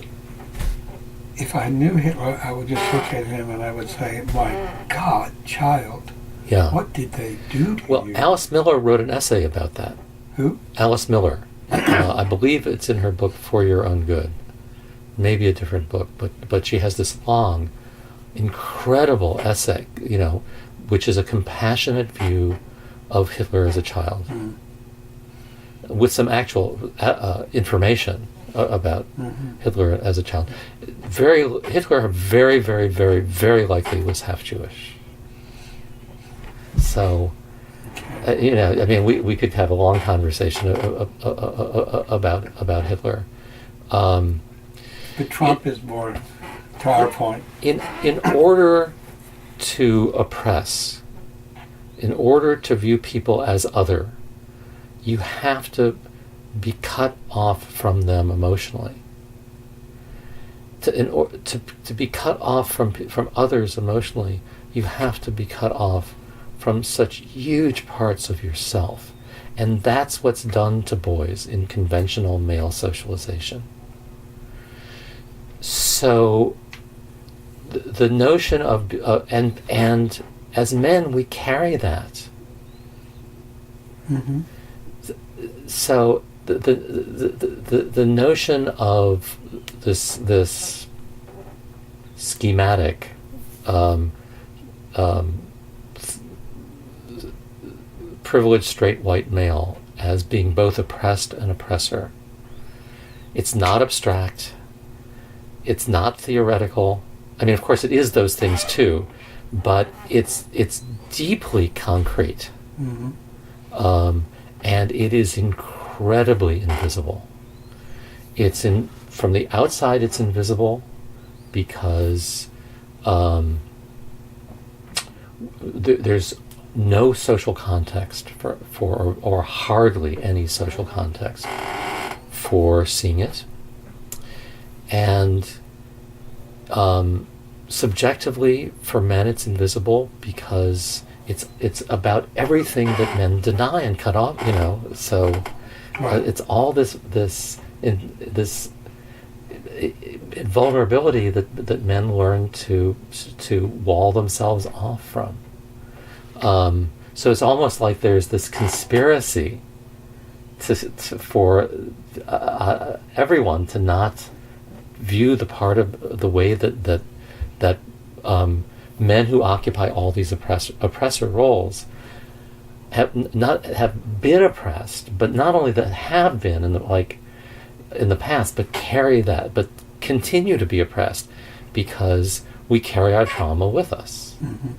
if I knew Hitler, I would just look at him and I would say, my God, child, what did they do to you? Well, Alice Miller wrote an essay about that. Who? Alice Miller. I believe it's in her book For Your Own Good. Maybe a different book, but she has this long, incredible essay, which is a compassionate view of Hitler as a child, with some actual information about Hitler as a child. Hitler very, very, very, very likely was half Jewish. So, we could have a long conversation about Hitler. But Trump is more to our point. In order to oppress, in order to view people as other, you have to be cut off from them emotionally. to be cut off from others emotionally, you have to be cut off from such huge parts of yourself. And that's what's done to boys in conventional male socialization. So the notion of and as men we carry that. Mm-hmm. So the notion of this schematic privileged straight white male as being both oppressed and oppressor. It's not abstract. It's not theoretical. I mean, of course, it is those things too, but it's deeply concrete, Mm-hmm. And it is incredibly invisible. From the outside, it's invisible because there's no social context or hardly any social context for seeing it, and subjectively for men it's invisible because it's about everything that men deny and cut off. So Right. it's all this vulnerability that men learn to wall themselves off from. So it's almost like there's this conspiracy for everyone to not view the part of the way that men who occupy all these oppressor roles have been oppressed, but not only that have been in the past, but carry that, but continue to be oppressed because we carry our trauma with us. Mm-hmm.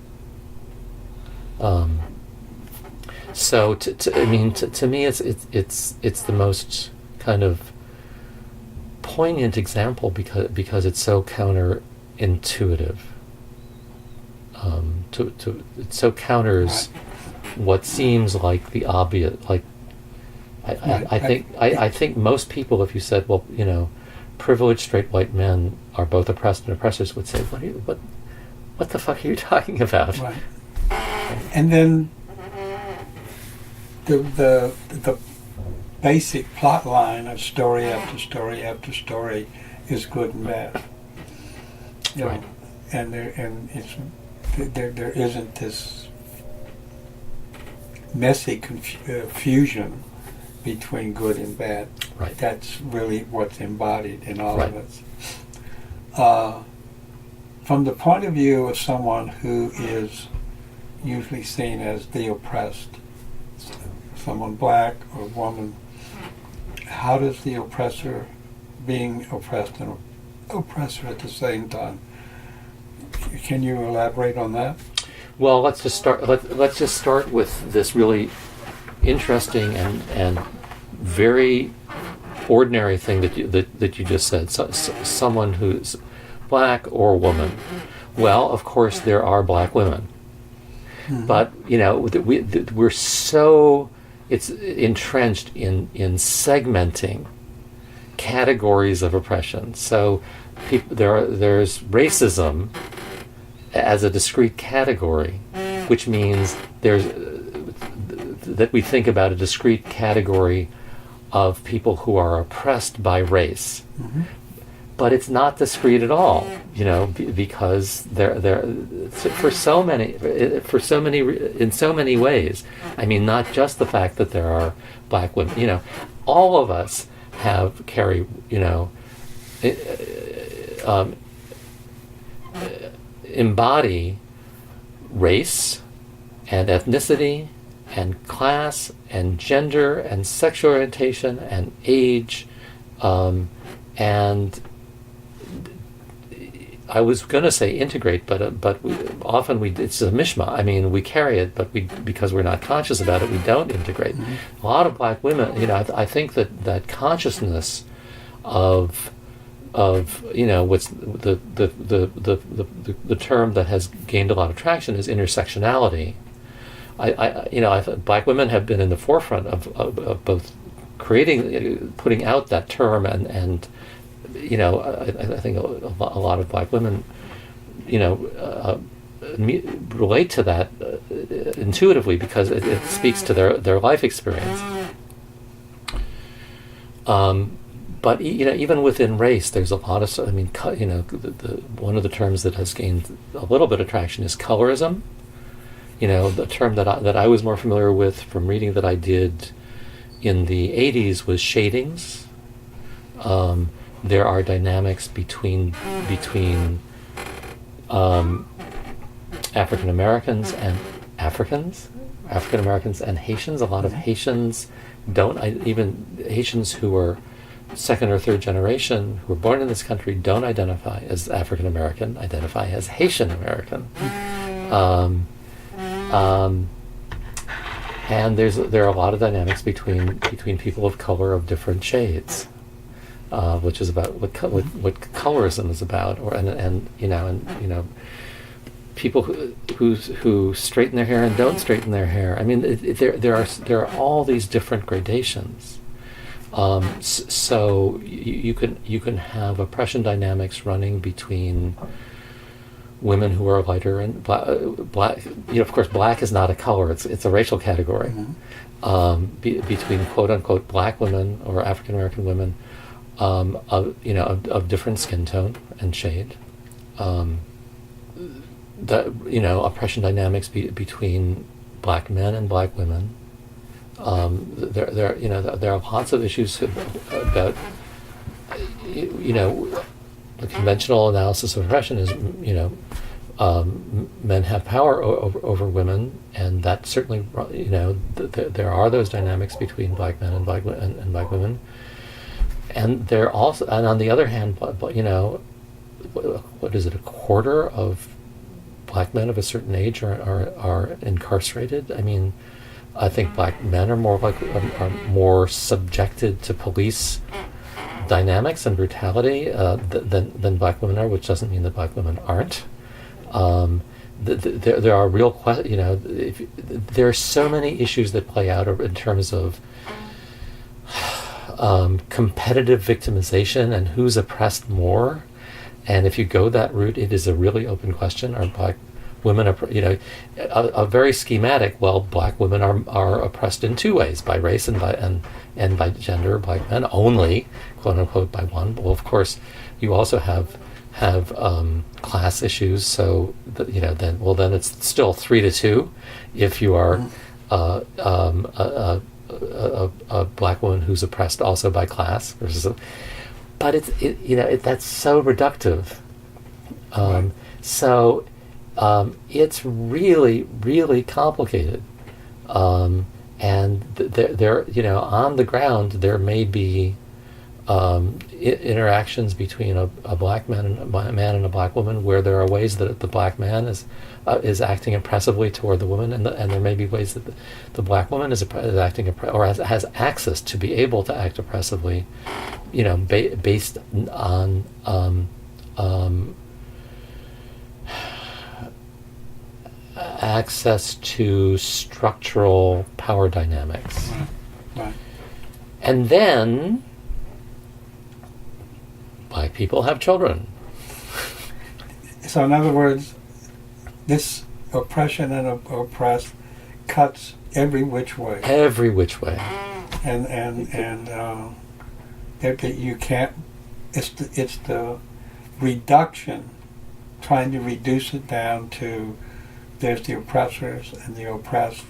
So to me, it's the most kind of poignant example because it's so counterintuitive. It so counters what seems like the obvious. Like I think most people, if you said, well, privileged straight white men are both oppressed and oppressors, would say, what the fuck are you talking about? Right. And then the basic plot line of story after story after story is good and bad. Right. And there isn't this messy confusion between good and bad. Right. That's really what's embodied in all Right. of us. From the point of view of someone who is usually seen as the oppressed, someone black or woman, how does the oppressor, being oppressed and oppressor at the same time, can you elaborate on that? Well, let's just start with this really interesting and very ordinary thing that you just said. Someone who's black or woman. Well, of course, there are black women, mm-hmm. but we're so it's entrenched in segmenting categories of oppression. So there's racism as a discrete category, which means that we think about a discrete category of people who are oppressed by race. Mm-hmm. But it's not discrete at all, because they're in so many ways. I mean, not just the fact that there are black women. All of us carry embody race and ethnicity and class and gender and sexual orientation and age, and I was going to say integrate, but often it's a mishma. I mean, we carry it, but because we're not conscious about it, we don't integrate. Mm-hmm. A lot of black women, I think that consciousness of what's the term that has gained a lot of traction is intersectionality. I thought black women have been in the forefront of both putting out that term and I think a lot of black women, relate to that intuitively because it speaks to their life experience. But even within race, there's a lot of. One of the terms that has gained a little bit of traction is colorism. The term that I was more familiar with from reading that I did in the 80s was shadings. There are dynamics between African Americans and African Americans and Haitians. A lot of Haitians even Haitians who are second or third generation who were born in this country don't identify as African American, identify as Haitian American. And there are a lot of dynamics between people of color of different shades, which is about what colorism is about, people who straighten their hair and don't straighten their hair. I mean, there are all these different gradations. So you can have oppression dynamics running between women who are lighter and black. Of course, black is not a color; it's a racial category. Between quote unquote black women or African American women of different skin tone and shade. Oppression dynamics between black men and black women. There are lots of issues about the conventional analysis of oppression is men have power over women, and that certainly there are those dynamics between black men and black women, and there also, and on the other hand, what is it, a quarter of black men of a certain age are incarcerated. I mean, I think black men are more subjected to police dynamics and brutality than black women are, which doesn't mean that black women aren't. There are real questions. There are so many issues that play out in terms of competitive victimization and who's oppressed more. And if you go that route, it is a really open question. Are black women, a very schematic? Well, black women are oppressed in two ways: by race and by gender. Black men only, quote unquote, by one. Well, of course, you also have class issues. So then it's still 3-2 if you are a black woman who's oppressed also by class versus. But that's so reductive. So it's really, really complicated. And there, on the ground, there may be interactions between a black man and a black woman where there are ways that the black man is acting oppressively toward the woman, and there may be ways that the black woman is acting or has access to be able to act oppressively, based on access to structural power dynamics. Right. And then black people have children. So in other words, this oppression and oppressed cuts every which way. Every which way. And that you can't. It's the reduction, trying to reduce it down to there's the oppressors and the oppressed.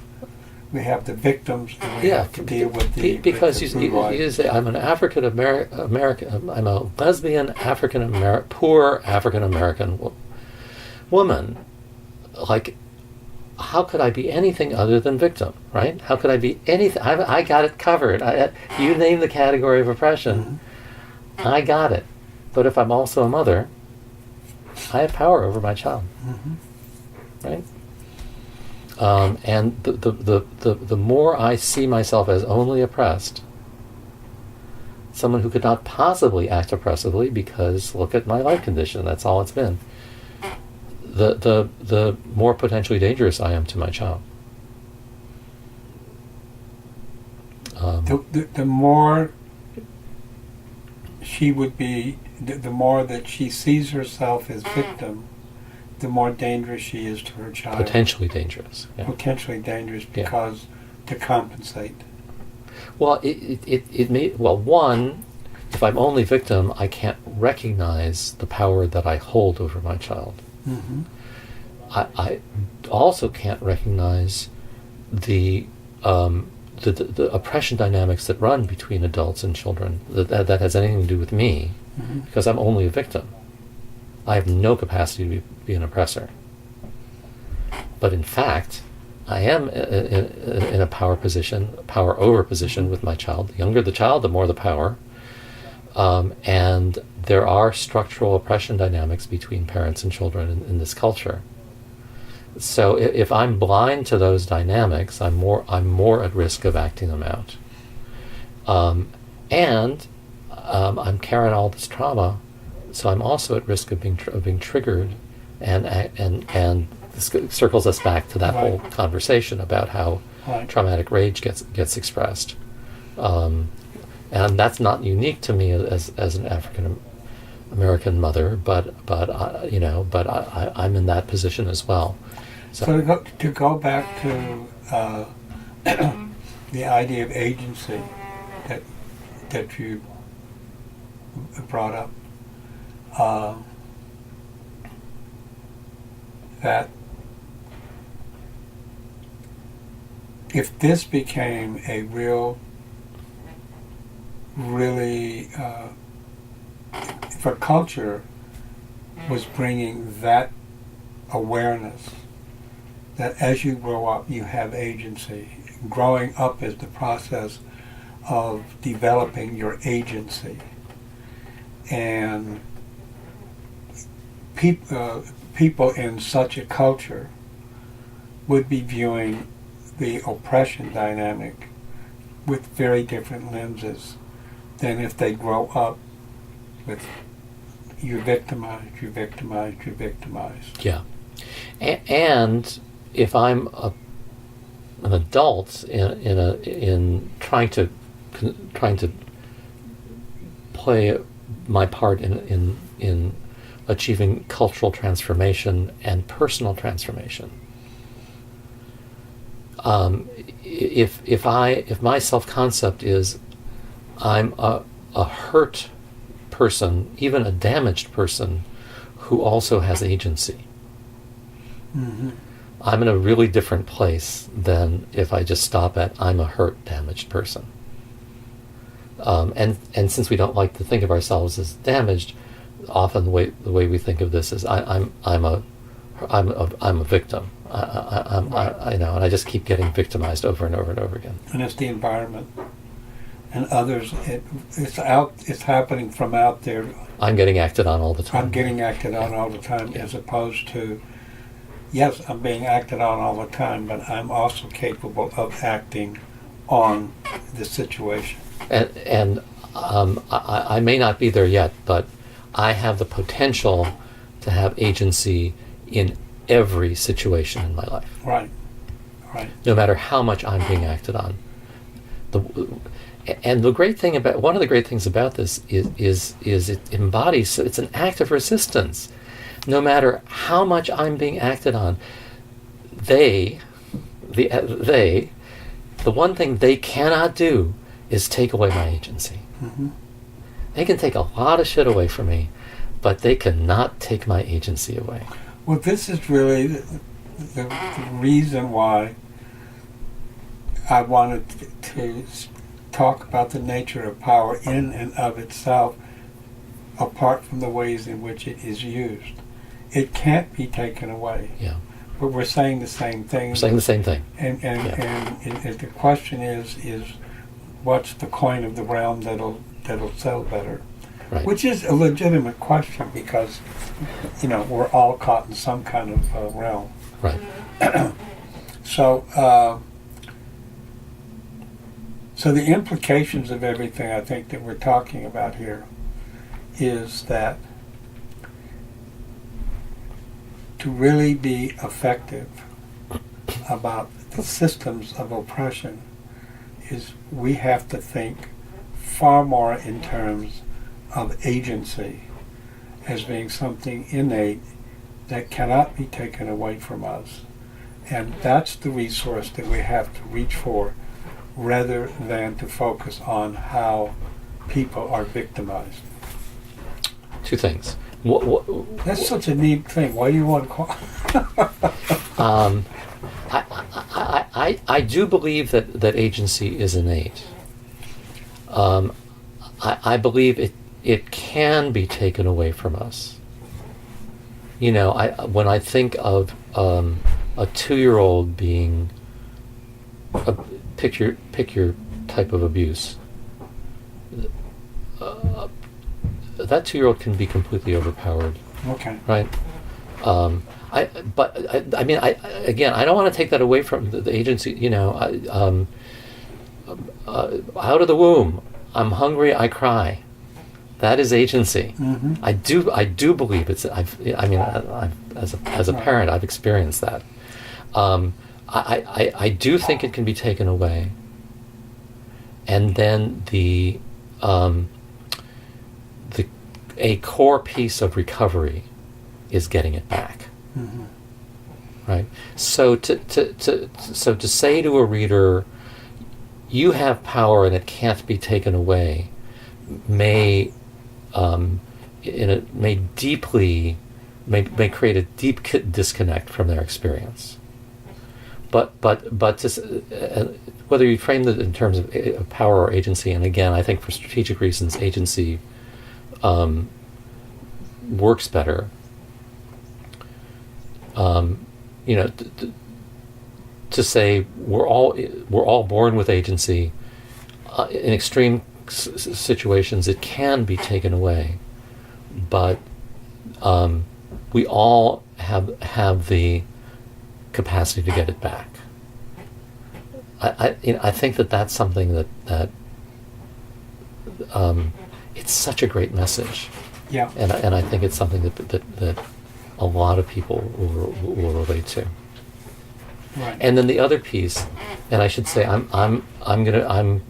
We have the victims, and we have to deal with the because with the you say I'm an African American, I'm a lesbian African American, poor African American woman. Like, how could I be anything other than victim? Right? How could I be anything? I got it covered. You name the category of oppression, I got it. But if I'm also a mother, I have power over my child. Right? And the more I see myself as only oppressed, someone who could not possibly act oppressively because look at my life condition, that's all it's been, the more potentially dangerous I am to my child. The more she would be the more that she sees herself as victim, the more dangerous she is to her child. Potentially dangerous. Yeah. Potentially dangerous because to compensate. Well, it may, well, one, if I'm only victim, I can't recognize the power that I hold over my child. Mm-hmm. I also can't recognize the oppression dynamics that run between adults and children that has anything to do with me, Mm-hmm. because I'm only a victim. I have no capacity to be an oppressor. But in fact, I am in a power position, power over position with my child. The younger the child, the more the power. And there are structural oppression dynamics between parents and children in this culture. So if I'm blind to those dynamics, I'm more at risk of acting them out. And I'm carrying all this trauma, so I'm also at risk of being triggered, and this circles us back to that whole conversation about how traumatic rage gets expressed. And that's not unique to me as an African American mother, but I'm in that position as well. So to go back to the idea of agency that you brought up, that if this became a really, if a culture was bringing that awareness, that as you grow up you have agency. Growing up is the process of developing your agency. And people in such a culture would be viewing the oppression dynamic with very different lenses than if they grow up with you're victimized, you're victimized, you're victimized. Yeah. And if I'm an adult in trying to play my part in achieving cultural transformation and personal transformation, if my self-concept is I'm a hurt person, even a damaged person, who also has agency, Mm-hmm. I'm in a really different place than if I just stop at I'm a hurt, damaged person. And since we don't like to think of ourselves as damaged, often the way we think of this is I'm a victim. And I just keep getting victimized over and over and over again. And it's the environment and others. It's happening from out there. I'm getting acted on all the time. I'm getting acted on all the time, as opposed to, yes, I'm being acted on all the time, but I'm also capable of acting on the situation. And I may not be there yet, but I have the potential to have agency in every situation in my life. Right. No matter how much I'm being acted on. And the great thing about one of the great things about this is it embodies. It's an act of resistance. No matter how much I'm being acted on, the one thing they cannot do is take away my agency. Mm-hmm. They can take a lot of shit away from me, but they cannot take my agency away. Well, this is really the reason why I wanted to talk about the nature of power in and of itself, apart from the ways in which it is used. It can't be taken away. Yeah. But we're saying the same thing. We're saying the same thing. And the question is what's the coin of the realm that'll sell better? Right. Which is a legitimate question because, we're all caught in some kind of realm. Right. So the implications of everything I think that we're talking about here is that to really be effective about the systems of oppression is we have to think far more in terms of agency as being something innate that cannot be taken away from us. And that's the resource that we have to reach for, rather than to focus on how people are victimized. Two things. That's such a neat thing. Why do you want to call? I do believe that agency is innate. I believe it can be taken away from us. You know, when I think of a 2-year-old being pick your type of abuse. That 2-year-old can be completely overpowered. Okay. Right. I mean, again, I don't want to take that away from the agency. You know, out of the womb, I'm hungry, I cry. That is agency. Mm-hmm. I do believe it's. I've as a parent, I've experienced that. I do think it can be taken away, and then a core piece of recovery is getting it back. Mm-hmm. Right. So to say to a reader, you have power and it can't be taken away, may create a deep disconnect from their experience. But whether you frame it in terms of power or agency, and again, I think for strategic reasons, agency works better. You know, to say we're all born with agency. In extreme situations, it can be taken away, but we all have the capacity to get it back. I think that's something that it's such a great message. Yeah. And I think it's something that a lot of people will relate to. Right. And then the other piece, and I should say I'm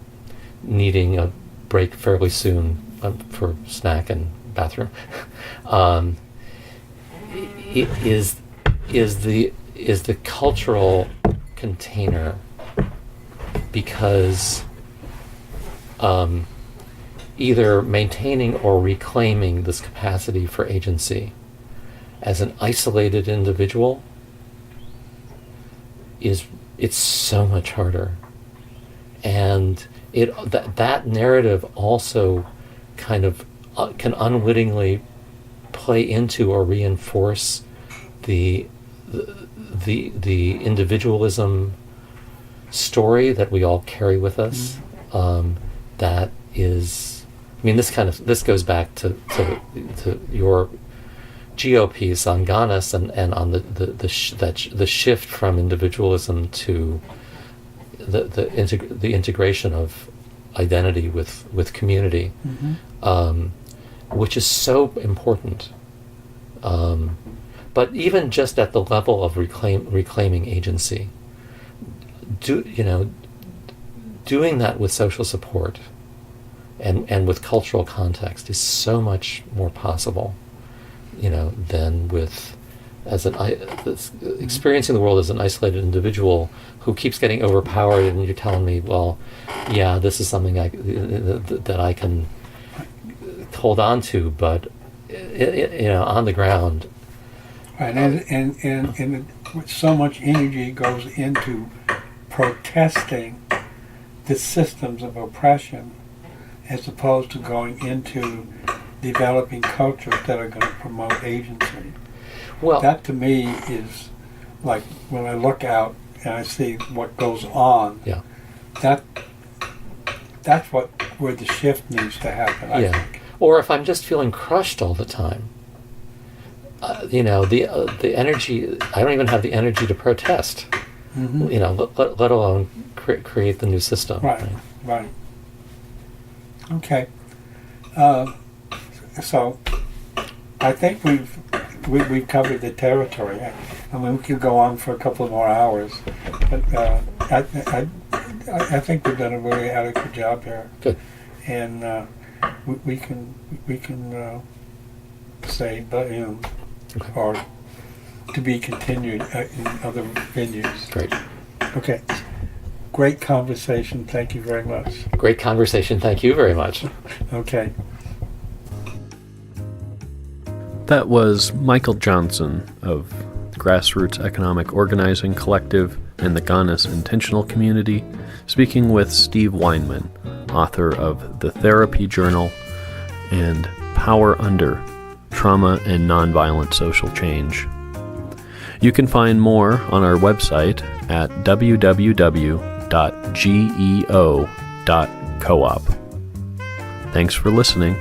needing a break fairly soon for snack and bathroom. Is the cultural container, because either maintaining or reclaiming this capacity for agency as an isolated individual it's so much harder, and that narrative also kind of can unwittingly play into or reinforce the individualism story that we all carry with us. That is, I mean, this goes back to your Geo piece on Ganas and on the shift from individualism to the integration of identity with community, which is so important. But even just at the level of reclaiming agency, doing that with social support and with cultural context is so much more possible, than with experiencing the world as an isolated individual who keeps getting overpowered, and you're telling me, well, yeah, this is something that I can hold on to, but on the ground. Right, and so much energy goes into protesting the systems of oppression, as opposed to going into developing cultures that are going to promote agency. Well, that to me is like when I look out and I see what goes on. Yeah. That's where the shift needs to happen. I think. Or if I'm just feeling crushed all the time, the energy. I don't even have the energy to protest. Let alone create the new system. Right. Okay. So I think we've covered the territory. I mean, we could go on for a couple more hours, but I think we've done a really adequate job here. Good. And we can say, but or to be continued in other venues. Great. Okay. Great conversation. Thank you very much. Great conversation. Thank you very much. Okay. That was Michael Johnson of Grassroots Economic Organizing Collective and the Ghana's Intentional Community, speaking with Steve Wineman, author of The Therapy Journal and Power Under, Trauma and Nonviolent Social Change. You can find more on our website at www.geo.coop. Thanks for listening.